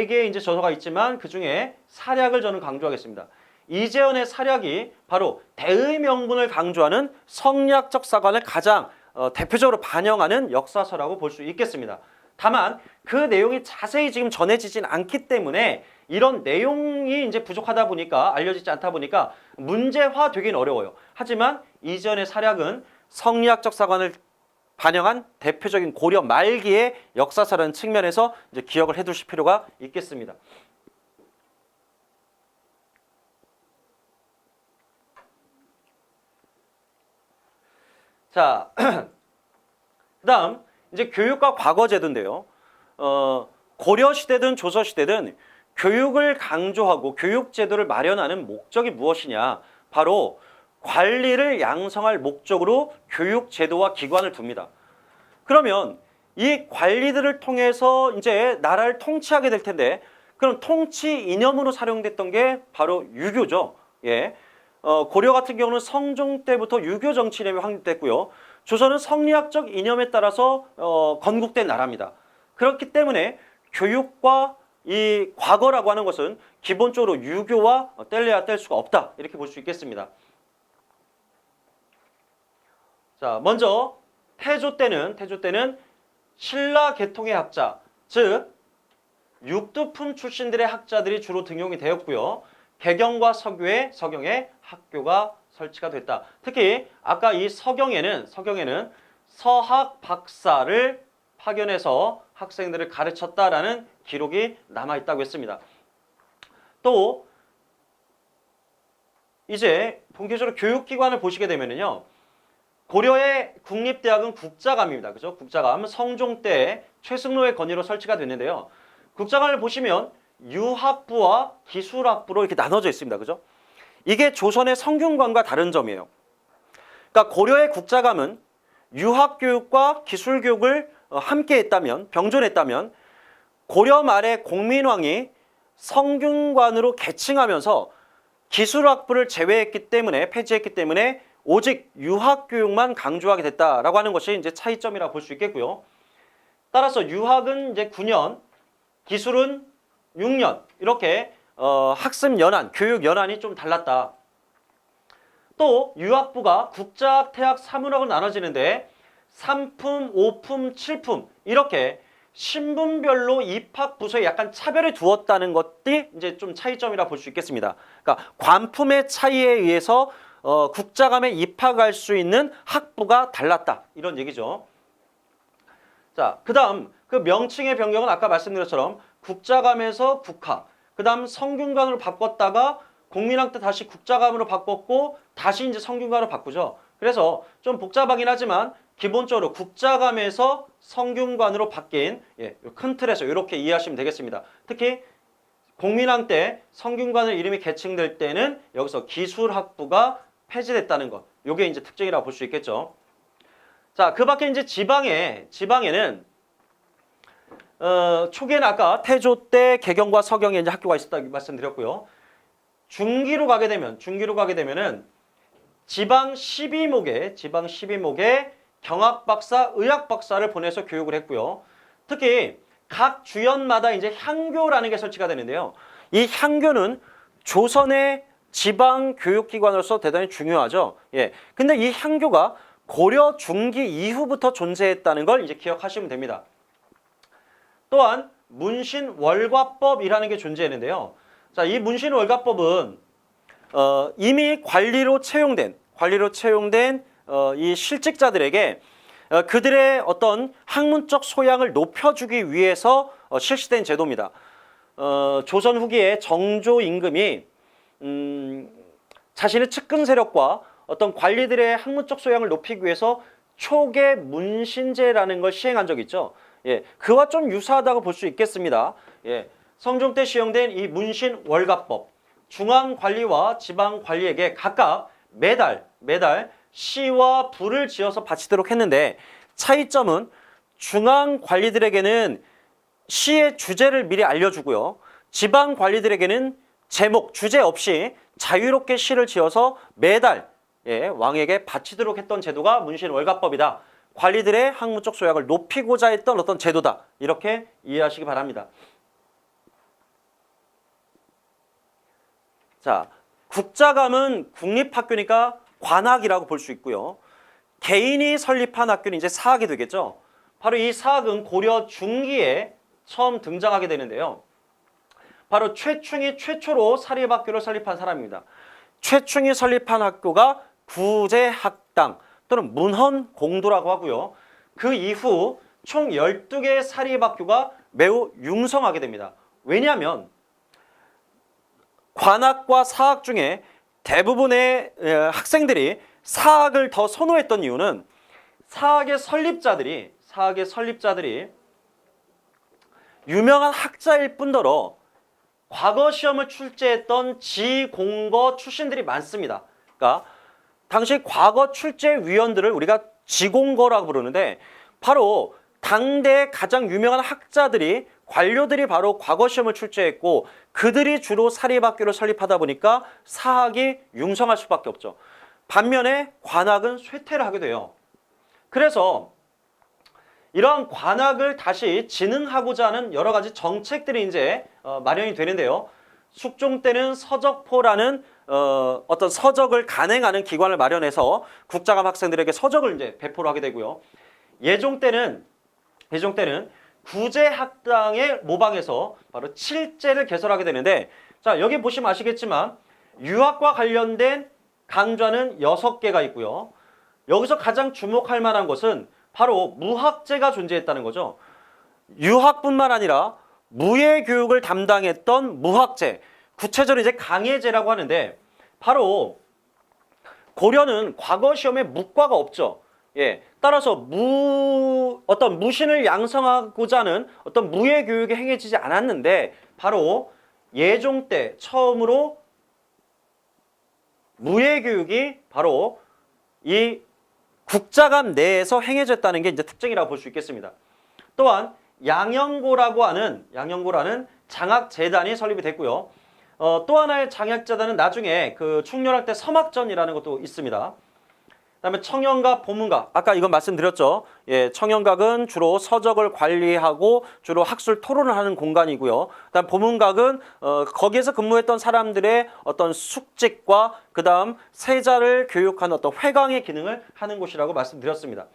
개의 이제 저서가 있지만 그 중에 사략을 저는 강조하겠습니다. 이재현의 사략이 바로 대의 명분을 강조하는 성리학적 사관을 가장 대표적으로 반영하는 역사서라고 볼 수 있겠습니다. 다만 그 내용이 자세히 지금 전해지진 않기 때문에 이런 내용이 이제 부족하다 보니까 알려지지 않다 보니까 문제화되긴 어려워요. 하지만 이재현의 사략은 성리학적 사관을 반영한 대표적인 고려 말기의 역사서라는 측면에서 이제 기억을 해두실 필요가 있겠습니다. 자, 그다음 이제 교육과 과거 제도인데요. 고려 시대든 조선 시대든 교육을 강조하고 교육 제도를 마련하는 목적이 무엇이냐? 바로 관리를 양성할 목적으로 교육 제도와 기관을 둡니다. 그러면 이 관리들을 통해서 이제 나라를 통치하게 될 텐데 그럼 통치 이념으로 사용됐던 게 바로 유교죠. 예. 고려 같은 경우는 성종 때부터 유교 정치 이념이 확립됐고요. 조선은 성리학적 이념에 따라서 건국된 나라입니다. 그렇기 때문에 교육과 이 과거라고 하는 것은 기본적으로 유교와 뗄래야 뗄 수가 없다. 이렇게 볼 수 있겠습니다. 자, 먼저 태조 때는 신라 계통의 학자, 즉 육두품 출신들의 학자들이 주로 등용이 되었고요. 개경과 서경에 학교가 설치가 됐다. 특히 아까 이 서경에는 서학 박사를 파견해서 학생들을 가르쳤다라는 기록이 남아 있다고 했습니다. 또 이제 본격적으로 교육기관을 보시게 되면요. 고려의 국립대학은 국자감입니다. 그죠? 국자감 성종 때 최승로의 건의로 설치가 됐는데요. 국자감을 보시면 유학부와 기술학부로 이렇게 나눠져 있습니다. 그죠? 이게 조선의 성균관과 다른 점이에요. 그러니까 고려의 국자감은 유학교육과 기술교육을 함께 했다면, 병존했다면 고려 말에 공민왕이 성균관으로 계층하면서 기술학부를 폐지했기 때문에 오직 유학교육만 강조하게 됐다라고 하는 것이 이제 차이점이라고 볼 수 있겠고요. 따라서 유학은 이제 9년, 기술은 6년 이렇게 학습 연한, 교육 연한이 좀 달랐다. 또 유학부가 국자학, 태학, 사문학으로 나눠지는데 3품, 5품, 7품 이렇게 신분별로 입학 부서에 약간 차별을 두었다는 것이 이제 좀 차이점이라 볼 수 있겠습니다. 그러니까 관품의 차이에 의해서 국자감에 입학할 수 있는 학부가 달랐다 이런 얘기죠. 자, 그다음 그 명칭의 변경은 아까 말씀드렸처럼 국자감에서 국학, 그다음 성균관으로 바꿨다가 공민왕 때 다시 국자감으로 바꿨고 다시 이제 성균관으로 바꾸죠. 그래서 좀 복잡하긴 하지만 기본적으로 국자감에서 성균관으로 바뀐 큰 틀에서 이렇게 이해하시면 되겠습니다. 특히 공민왕 때 성균관을 이름이 개칭될 때는 여기서 기술학부가 폐지됐다는 것. 요게 이제 특징이라고 볼 수 있겠죠. 자, 그 밖에 이제 지방에는 초기에는 아까 태조 때 개경과 서경에 이제 학교가 있었다고 말씀드렸고요. 중기로 가게 되면은 지방 12목에 경학박사, 의학박사를 보내서 교육을 했고요. 특히 각 주연마다 이제 향교라는 게 설치가 되는데요. 이 향교는 조선의 지방 교육기관으로서 대단히 중요하죠. 예. 근데 이 향교가 고려 중기 이후부터 존재했다는 걸 이제 기억하시면 됩니다. 또한 문신월과법이라는 게 존재했는데요. 자, 이 문신월과법은 이미 관리로 채용된 이 실직자들에게 그들의 어떤 학문적 소양을 높여주기 위해서 실시된 제도입니다. 조선 후기에 정조 임금이 자신의 측근 세력과 어떤 관리들의 학문적 소양을 높이기 위해서 초계 문신제라는 걸 시행한 적이 있죠. 예, 그와 좀 유사하다고 볼 수 있겠습니다. 예, 성종 때 시행된 이 문신월과법, 중앙관리와 지방관리에게 각각 매달 시와 부를 지어서 바치도록 했는데, 차이점은 중앙관리들에게는 시의 주제를 미리 알려주고요. 지방관리들에게는 제목, 주제 없이 자유롭게 시를 지어서 매달 왕에게 바치도록 했던 제도가 문신월과법이다. 관리들의 학문적 소양을 높이고자 했던 어떤 제도다. 이렇게 이해하시기 바랍니다. 자, 국자감은 국립학교니까 관학이라고 볼 수 있고요. 개인이 설립한 학교는 이제 사학이 되겠죠. 바로 이 사학은 고려 중기에 처음 등장하게 되는데요. 바로 최충이 최초로 사립학교를 설립한 사람입니다. 최충이 설립한 학교가 구제학당 또는 문헌공도라고 하고요. 그 이후 총 12개의 사립학교가 매우 융성하게 됩니다. 왜냐하면 관학과 사학 중에 대부분의 학생들이 사학을 더 선호했던 이유는 사학의 설립자들이 유명한 학자일 뿐더러 과거 시험을 출제했던 지공거 출신들이 많습니다. 그러니까 당시 과거 출제위원들을 우리가 지공거라고 부르는데, 바로 당대의 가장 유명한 학자들이, 관료들이 바로 과거 시험을 출제했고 그들이 주로 사립학교를 설립하다 보니까 사학이 융성할 수밖에 없죠. 반면에 관학은 쇠퇴를 하게 돼요. 그래서 이러한 관학을 다시 진흥하고자 하는 여러 가지 정책들이 이제 마련이 되는데요. 숙종 때는 서적포라는 어떤 서적을 간행하는 기관을 마련해서 국자감 학생들에게 서적을 이제 배포를 하게 되고요. 예종 때는 구제학당에 모방해서 바로 칠제를 개설하게 되는데, 자, 여기 보시면 아시겠지만 유학과 관련된 강좌는 6개가 있고요. 여기서 가장 주목할 만한 것은 바로 무학제가 존재했다는 거죠. 유학뿐만 아니라 무예교육을 담당했던 무학제, 구체적으로 이제 강예제라고 하는데, 바로 고려는 과거 시험에 무과가 없죠. 예, 따라서 어떤 무신을 양성하고자 하는 어떤 무예교육이 행해지지 않았는데, 바로 예종 때 처음으로 무예교육이 바로 이 국자감 내에서 행해졌다는 게 이제 특징이라고 볼 수 있겠습니다. 또한 양영고라는 장학재단이 설립이 됐고요. 또 하나의 장학재단은 나중에 그 충렬할 때 서막전이라는 것도 있습니다. 그다음에 청영각, 보문각, 아까 이건 말씀드렸죠. 예, 청영각은 주로 서적을 관리하고 주로 학술 토론을 하는 공간이고요. 그다음 보문각은 거기에서 근무했던 사람들의 어떤 숙직과 그다음 세자를 교육하는 어떤 회광의 기능을 하는 곳이라고 말씀드렸습니다.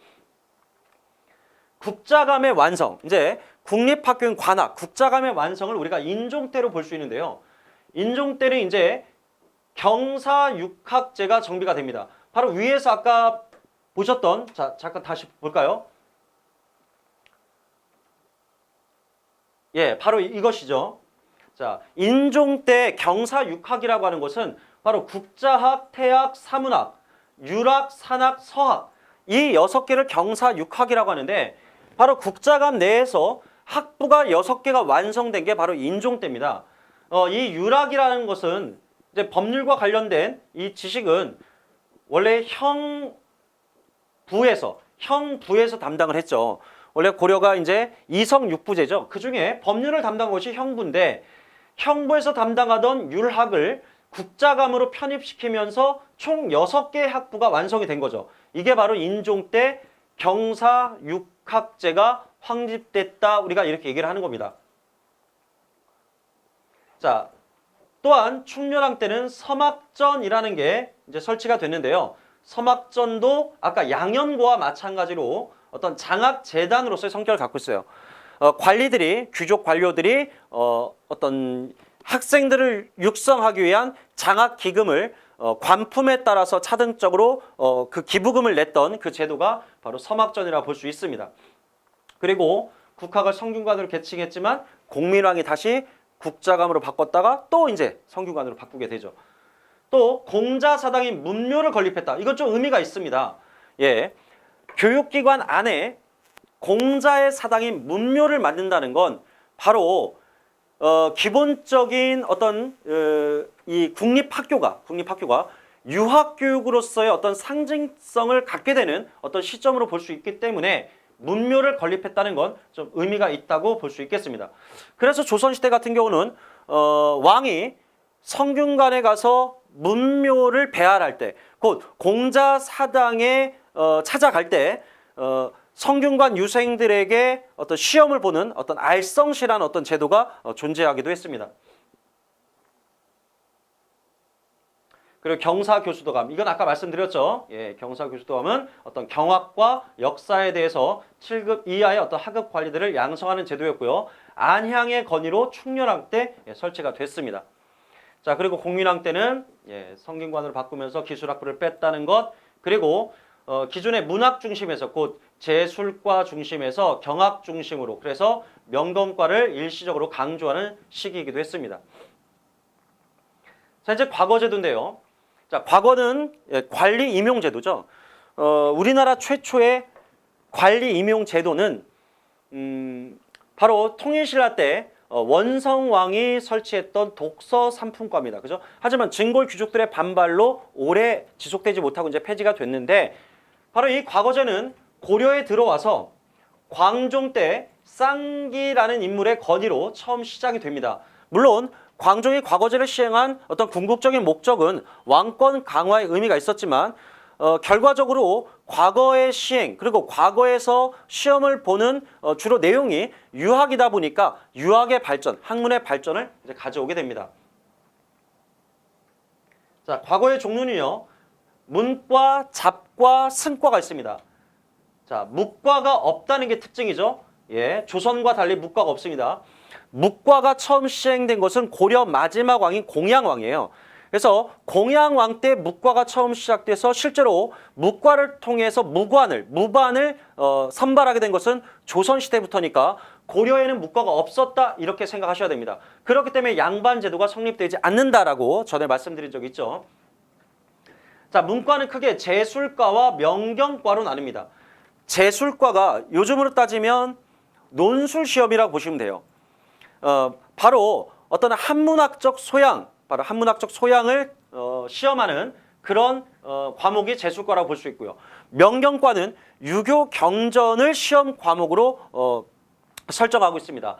국자감의 완성, 이제 국립학교인 관학, 국자감의 완성을 우리가 인종 때로 볼 수 있는데요. 인종 때는 이제 경사육학제가 정비가 됩니다. 바로 위에서 아까 보셨던, 자, 잠깐 다시 볼까요? 예, 바로 이것이죠. 자, 인종 때 경사육학이라고 하는 것은 바로 국자학, 태학, 사문학, 유학, 산학, 서학, 이 6개를 경사육학이라고 하는데, 바로 국자감 내에서 학부가 6개가 완성된 게 바로 인종 때입니다. 이 유락이라는 것은 이제 법률과 관련된 이 지식은 원래 형부에서 담당을 했죠. 원래 고려가 이제 이성육부제죠. 그 중에 법률을 담당한 것이 형부인데 형부에서 담당하던 율학을 국자감으로 편입시키면서 총 6개의 학부가 완성이 된 거죠. 이게 바로 인종 때 경사육학제가 확립됐다. 우리가 이렇게 얘기를 하는 겁니다. 자, 또한 충렬왕 때는 서막전이라는 게 이제 설치가 됐는데요. 서막전도 아까 양현고와 마찬가지로 어떤 장학재단으로서의 성격을 갖고 있어요. 관리들이, 귀족 관료들이 어떤 학생들을 육성하기 위한 장학기금을 관품에 따라서 차등적으로 그 기부금을 냈던 그 제도가 바로 서막전이라고 볼 수 있습니다. 그리고 국학을 성균관으로 개칭했지만 공민왕이 다시 국자감으로 바꿨다가 또 이제 성균관으로 바꾸게 되죠. 또 공자사당인 문묘를 건립했다. 이건 좀 의미가 있습니다. 예, 교육기관 안에 공자의 사당인 문묘를 만든다는 건 바로 기본적인 어떤 이 국립학교가 유학교육으로서의 어떤 상징성을 갖게 되는 어떤 시점으로 볼 수 있기 때문에 문묘를 건립했다는 건 좀 의미가 있다고 볼 수 있겠습니다. 그래서 조선시대 같은 경우는 왕이 성균관에 가서 문묘를 배할할 때, 곧 공자사당에 찾아갈 때 성균관 유생들에게 어떤 시험을 보는 어떤 알성시라는 어떤 제도가 존재하기도 했습니다. 그리고 경사교수도감, 이건 아까 말씀드렸죠. 예, 경사교수도감은 어떤 경학과 역사에 대해서 7급 이하의 어떤 학급 관리들을 양성하는 제도였고요. 안향의 건의로 충렬왕 때 설치가 됐습니다. 자, 그리고 공민왕 때는 성균관으로 바꾸면서 기술학부를 뺐다는 것, 그리고 기존의 문학 중심에서 곧 제술과 중심에서 경학 중심으로, 그래서 명건과를 일시적으로 강조하는 시기이기도 했습니다. 자, 이제 과거제도인데요. 자, 과거는 관리 임용 제도죠. 우리나라 최초의 관리 임용 제도는 바로 통일신라 때 원성왕이 설치했던 독서 삼품과입니다. 그죠? 하지만 증골 귀족들의 반발로 오래 지속되지 못하고 이제 폐지가 됐는데, 바로 이 과거제는 고려에 들어와서 광종 때 쌍기라는 인물의 건의로 처음 시작이 됩니다. 물론 광종이 과거제를 시행한 어떤 궁극적인 목적은 왕권 강화의 의미가 있었지만 결과적으로 과거의 시행, 그리고 과거에서 시험을 보는 주로 내용이 유학이다 보니까 유학의 발전, 학문의 발전을 이제 가져오게 됩니다. 자, 과거의 종류는요, 문과, 잡과, 승과가 있습니다. 자, 묵과가 없다는 게 특징이죠. 예, 조선과 달리 묵과가 없습니다. 묵과가 처음 시행된 것은 고려 마지막 왕인 공양왕이에요. 그래서 공양왕 때 묵과가 처음 시작돼서 실제로 묵과를 통해서 무반을 선발하게 된 것은 조선시대부터니까 고려에는 묵과가 없었다, 이렇게 생각하셔야 됩니다. 그렇기 때문에 양반제도가 성립되지 않는다라고 전에 말씀드린 적이 있죠. 자, 문과는 크게 제술과와 명경과로 나뉩니다. 제술과가 요즘으로 따지면 논술시험이라고 보시면 돼요. 바로 어떤 한문학적 소양을 시험하는 그런 과목이 제술과라고 볼 수 있고요. 명경과는 유교 경전을 시험 과목으로 설정하고 있습니다.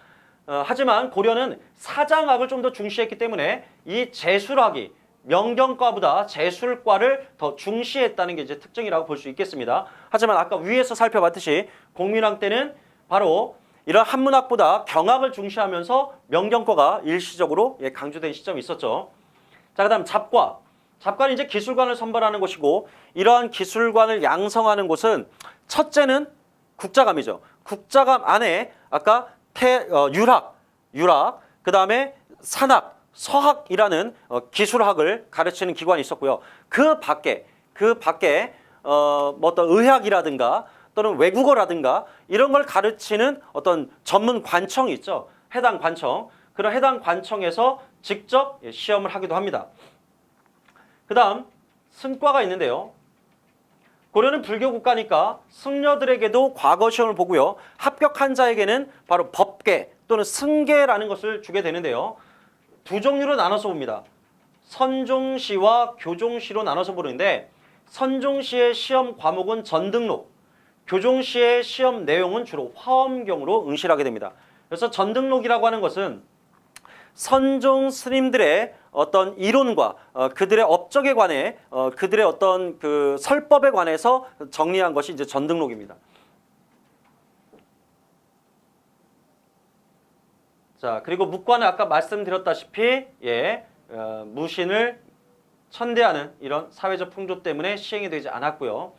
하지만 고려는 사장학을 좀 더 중시했기 때문에 이 제술학이 명경과보다 제술과를 더 중시했다는 게 이제 특징이라고 볼 수 있겠습니다. 하지만 아까 위에서 살펴봤듯이 공민왕 때는 바로 이런 한문학보다 경학을 중시하면서 명경과가 일시적으로 강조된 시점이 있었죠. 자, 그다음 잡과. 잡과는 이제 기술관을 선발하는 곳이고, 이러한 기술관을 양성하는 곳은 첫째는 국자감이죠. 국자감 안에 아까 유락, 그다음에 산학, 서학이라는 기술학을 가르치는 기관이 있었고요. 그 밖에 뭐 어떤 의학이라든가 또는 외국어라든가 이런 걸 가르치는 어떤 전문 관청이 있죠. 해당 관청. 그런 해당 관청에서 직접 시험을 하기도 합니다. 그 다음 승과가 있는데요. 고려는 불교 국가니까 승려들에게도 과거 시험을 보고요. 합격한 자에게는 바로 법계 또는 승계라는 것을 주게 되는데요. 두 종류로 나눠서 봅니다. 선종시와 교종시로 나눠서 보는데 선종시의 시험 과목은 전등록, 교종시의 시험 내용은 주로 화엄경으로 응시를 하게 됩니다. 그래서 전등록이라고 하는 것은 선종 스님들의 어떤 이론과 그들의 업적에 관해 그들의 어떤 그 설법에 관해서 정리한 것이 이제 전등록입니다. 자, 그리고 묵과는 아까 말씀드렸다시피 무신을 천대하는 이런 사회적 풍조 때문에 시행이 되지 않았고요.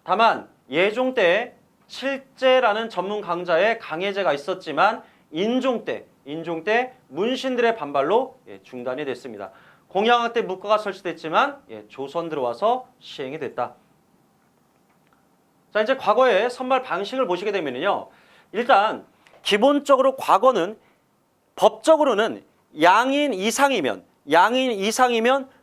다만 예종 때 칠제라는 전문 강자의 강해제가 있었지만 인종 때 문신들의 반발로 중단이 됐습니다. 공양학 때 묵과가 설치됐지만 조선 들어와서 시행이 됐다. 자, 이제 과거의 선발 방식을 보시게 되면요. 일단 기본적으로 과거는 법적으로는 양인 이상이면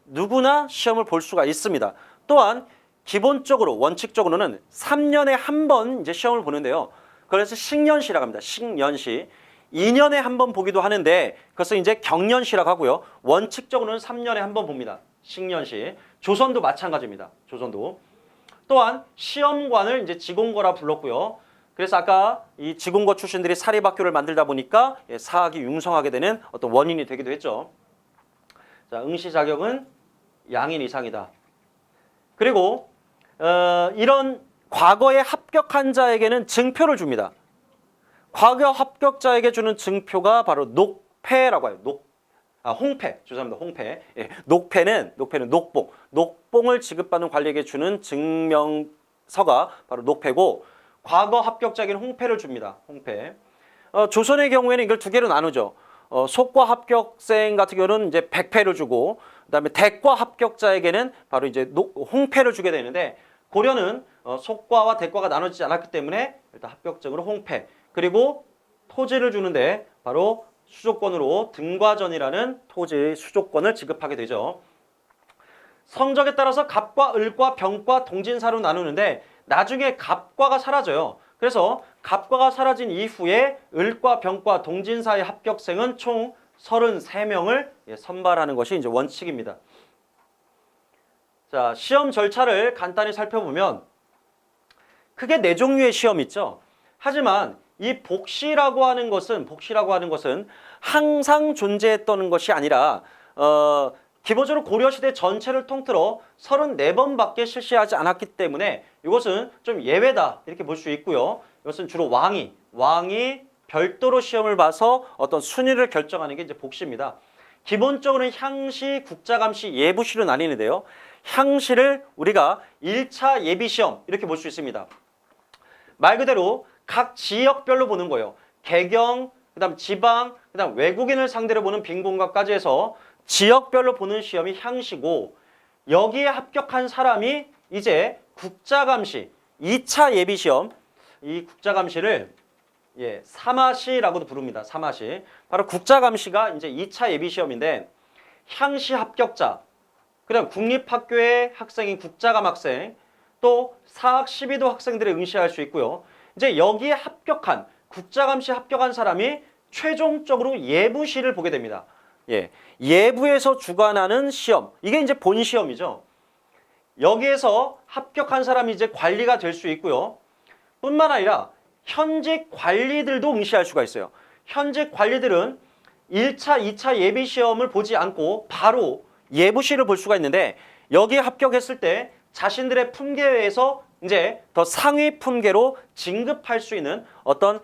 누구나 시험을 볼 수가 있습니다. 또한 기본적으로 원칙적으로는 3년에 한 번 이제 시험을 보는데요. 그래서 식년시라고 합니다. 식년시. 2년에 한 번 보기도 하는데 그것을 이제 경년시라고 하고요. 원칙적으로는 3년에 한 번 봅니다. 식년시. 조선도 마찬가지입니다. 조선도. 또한 시험관을 이제 지공거라 불렀고요. 그래서 아까 이 지공거 출신들이 사립학교를 만들다 보니까 사학이 융성하게 되는 어떤 원인이 되기도 했죠. 자, 응시 자격은 양인 이상이다. 그리고 이런 과거에 합격한 자에게는 증표를 줍니다. 과거 합격자에게 주는 증표가 바로 녹패라고 해요. 홍패. 죄송합니다. 홍패. 녹패는 녹봉을 지급받는 관리에게 주는 증명서가 바로 녹패고 과거 합격자에게는 홍패를 줍니다. 홍패. 조선의 경우에는 이걸 두 개로 나누죠. 속과 합격생 같은 경우는 이제 백패를 주고 그다음에 대과 합격자에게는 바로 이제 홍패를 주게 되는데 고려는 속과와 대과가 나눠지지 않았기 때문에 일단 합격적으로 홍패 그리고 토지를 주는데 바로 수조권으로 등과전이라는 토지 수조권을 지급하게 되죠. 성적에 따라서 갑과 을과 병과 동진사로 나누는데 나중에 갑과가 사라져요. 그래서 갑과가 사라진 이후에 을과 병과 동진사의 합격생은 총 33명을 선발하는 것이 이제 원칙입니다. 자, 시험 절차를 간단히 살펴보면 크게 4종류의 시험이 있죠. 하지만 이 복시라고 하는 것은 항상 존재했던 것이 아니라 기본적으로 고려시대 전체를 통틀어 34번밖에 실시하지 않았기 때문에 이것은 좀 예외다 이렇게 볼 수 있고요. 이것은 주로 왕이 별도로 시험을 봐서 어떤 순위를 결정하는 게 이제 복시입니다. 기본적으로는 향시, 국자감시, 예부시로 나뉘는데요. 향시를 우리가 1차 예비시험 이렇게 볼 수 있습니다. 말 그대로 각 지역별로 보는 거예요. 개경, 그다음 지방, 그다음 외국인을 상대로 보는 빈곤과까지 해서 지역별로 보는 시험이 향시고 여기에 합격한 사람이 이제 국자감시, 2차 예비시험, 이 국자감시를 사마시라고도 부릅니다. 사마시. 바로 국자감시가 이제 2차 예비시험인데 향시 합격자, 그다음 국립학교의 학생인 국자감 학생, 또 사학 12도 학생들이 응시할 수 있고요. 이제 여기에 합격한 국자감시 합격한 사람이 최종적으로 예부시를 보게 됩니다. 예부에서 주관하는 시험, 이게 이제 본시험이죠. 여기에서 합격한 사람이 이제 관리가 될 수 있고요. 뿐만 아니라 현직 관리들도 응시할 수가 있어요. 현직 관리들은 1차, 2차 예비시험을 보지 않고 바로 예부시를 볼 수가 있는데 여기에 합격했을 때 자신들의 품계에서 이제 더 상위 품계로 진급할 수 있는 어떤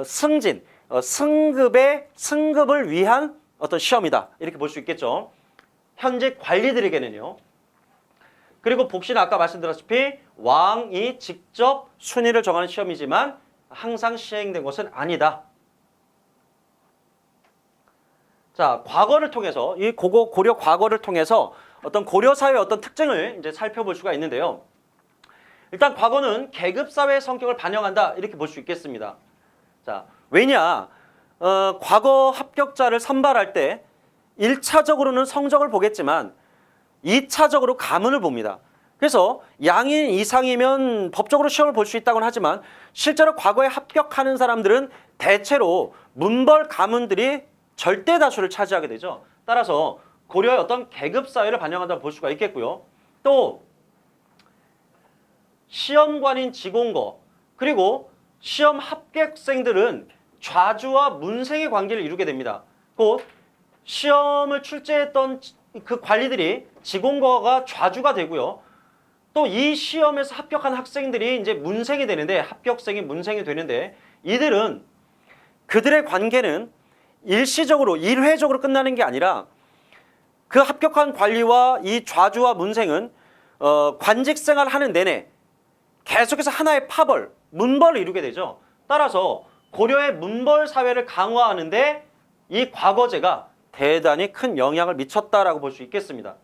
승진, 승급을 위한 어떤 시험이다. 이렇게 볼 수 있겠죠. 현직 관리들에게는요. 그리고 복시는 아까 말씀드렸다시피 왕이 직접 순위를 정하는 시험이지만 항상 시행된 것은 아니다. 자, 과거를 통해서 이 고려 과거를 통해서 어떤 고려 사회의 어떤 특징을 이제 살펴볼 수가 있는데요. 일단 과거는 계급 사회의 성격을 반영한다 이렇게 볼 수 있겠습니다. 자, 왜냐? 과거 합격자를 선발할 때 1차적으로는 성적을 보겠지만 2차적으로 가문을 봅니다. 그래서 양인 이상이면 법적으로 시험을 볼 수 있다고는 하지만 실제로 과거에 합격하는 사람들은 대체로 문벌 가문들이 절대 다수를 차지하게 되죠. 따라서 고려의 어떤 계급 사회를 반영한다고 볼 수가 있겠고요. 또 시험관인 직원거 그리고 시험 합격생들은 좌주와 문생의 관계를 이루게 됩니다. 곧 시험을 출제했던 그 관리들이 직원거가 좌주가 되고요. 또 이 시험에서 합격한 학생들이 이제 문생이 되는데 합격생이 문생이 되는데 이들은 그들의 관계는 일시적으로 일회적으로 끝나는 게 아니라 그 합격한 관리와 이 좌주와 문생은 관직 생활하는 내내 계속해서 하나의 파벌, 문벌을 이루게 되죠. 따라서 고려의 문벌 사회를 강화하는데 이 과거제가 대단히 큰 영향을 미쳤다라고 볼 수 있겠습니다.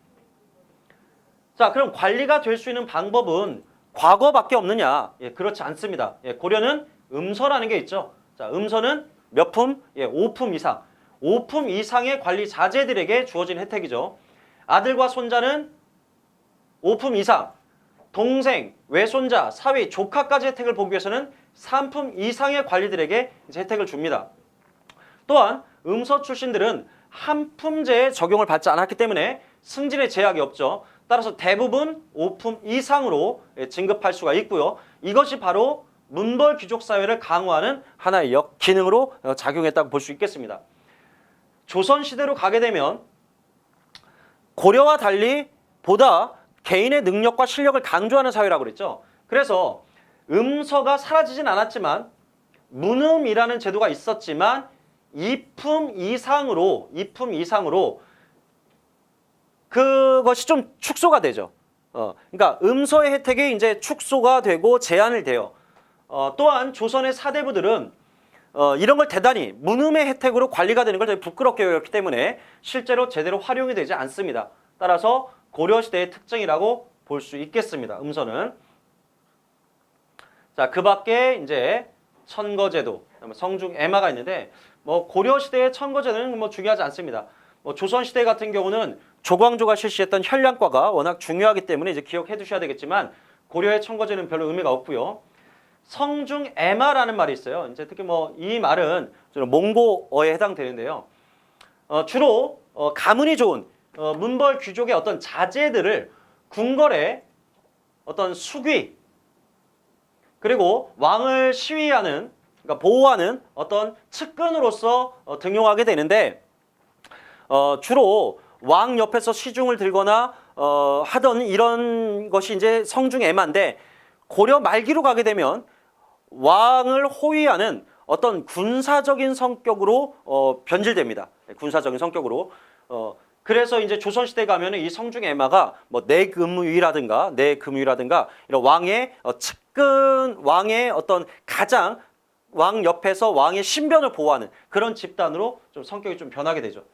자, 그럼 관리가 될 수 있는 방법은 과거밖에 없느냐? 예, 그렇지 않습니다. 예, 고려는 음서라는 게 있죠. 자, 음서는 몇 품? 예, 5품 이상. 5품 이상의 관리 자제들에게 주어진 혜택이죠. 아들과 손자는 5품 이상. 동생, 외손자, 사위, 조카까지 혜택을 보기 위해서는 3품 이상의 관리들에게 이제 혜택을 줍니다. 또한 음서 출신들은 한 품제에 적용을 받지 않았기 때문에 승진의 제약이 없죠. 따라서 대부분 5품 이상으로 진급할 수가 있고요. 이것이 바로 문벌 귀족 사회를 강화하는 하나의 기능으로 작용했다고 볼 수 있겠습니다. 조선시대로 가게 되면 고려와 달리 보다 개인의 능력과 실력을 강조하는 사회라고 그랬죠. 그래서 음서가 사라지진 않았지만 문음이라는 제도가 있었지만 2품 이상으로 그것이 좀 축소가 되죠. 그러니까 음서의 혜택이 이제 축소가 되고 제한을 돼요. 또한 조선의 사대부들은 이런 걸 대단히 문음의 혜택으로 관리가 되는 걸 되게 부끄럽게 여겼기 때문에 실제로 제대로 활용이 되지 않습니다. 따라서 고려시대의 특징이라고 볼 수 있겠습니다. 음서는. 자, 그 밖에 이제 천거제도, 성중애마가 있는데 뭐 고려시대의 천거제도는 뭐 중요하지 않습니다. 뭐 조선시대 같은 경우는 조광조가 실시했던 현량과가 워낙 중요하기 때문에 이제 기억해 두셔야 되겠지만 고려의 천거제는 별로 의미가 없고요. 성중애마라는 말이 있어요. 이제 특히 뭐 이 말은 몽고어에 해당되는데요. 주로 가문이 좋은 문벌 귀족의 어떤 자제들을 궁궐에 어떤 수귀 그리고 왕을 시위하는 그러니까 보호하는 어떤 측근으로서 등용하게 되는데 주로 왕 옆에서 시중을 들거나 하던 이런 것이 이제 성중애마인데 고려 말기로 가게 되면 왕을 호위하는 어떤 군사적인 성격으로 변질됩니다. 군사적인 성격으로. 그래서 이제 조선시대 가면은 이 성중애마가 뭐 내금위라든가 이런 왕의 측근, 왕의 어떤 가장 왕 옆에서 왕의 신변을 보호하는 그런 집단으로 좀 성격이 좀 변하게 되죠.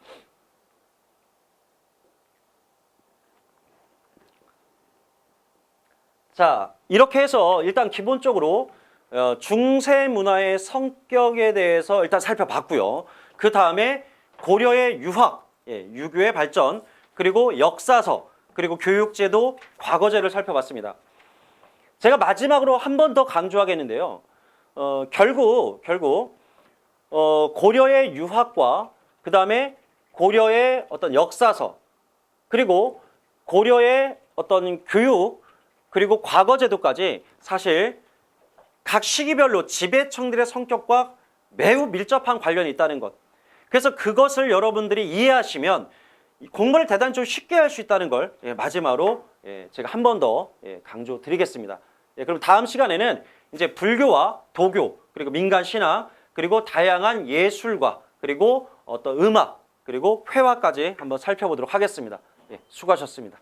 자, 이렇게 해서 일단 기본적으로 중세 문화의 성격에 대해서 일단 살펴봤고요. 그 다음에 고려의 유학, 유교의 발전, 그리고 역사서, 그리고 교육제도, 과거제를 살펴봤습니다. 제가 마지막으로 한 번 더 강조하겠는데요. 결국 고려의 유학과 그 다음에 고려의 어떤 역사서, 그리고 고려의 어떤 교육, 그리고 과거제도까지 사실 각 시기별로 지배층들의 성격과 매우 밀접한 관련이 있다는 것. 그래서 그것을 여러분들이 이해하시면 공부를 대단히 좀 쉽게 할 수 있다는 걸 마지막으로 제가 한 번 더 강조드리겠습니다. 그럼 다음 시간에는 이제 불교와 도교, 그리고 민간 신앙, 그리고 다양한 예술과 그리고 어떤 음악, 그리고 회화까지 한번 살펴보도록 하겠습니다. 수고하셨습니다.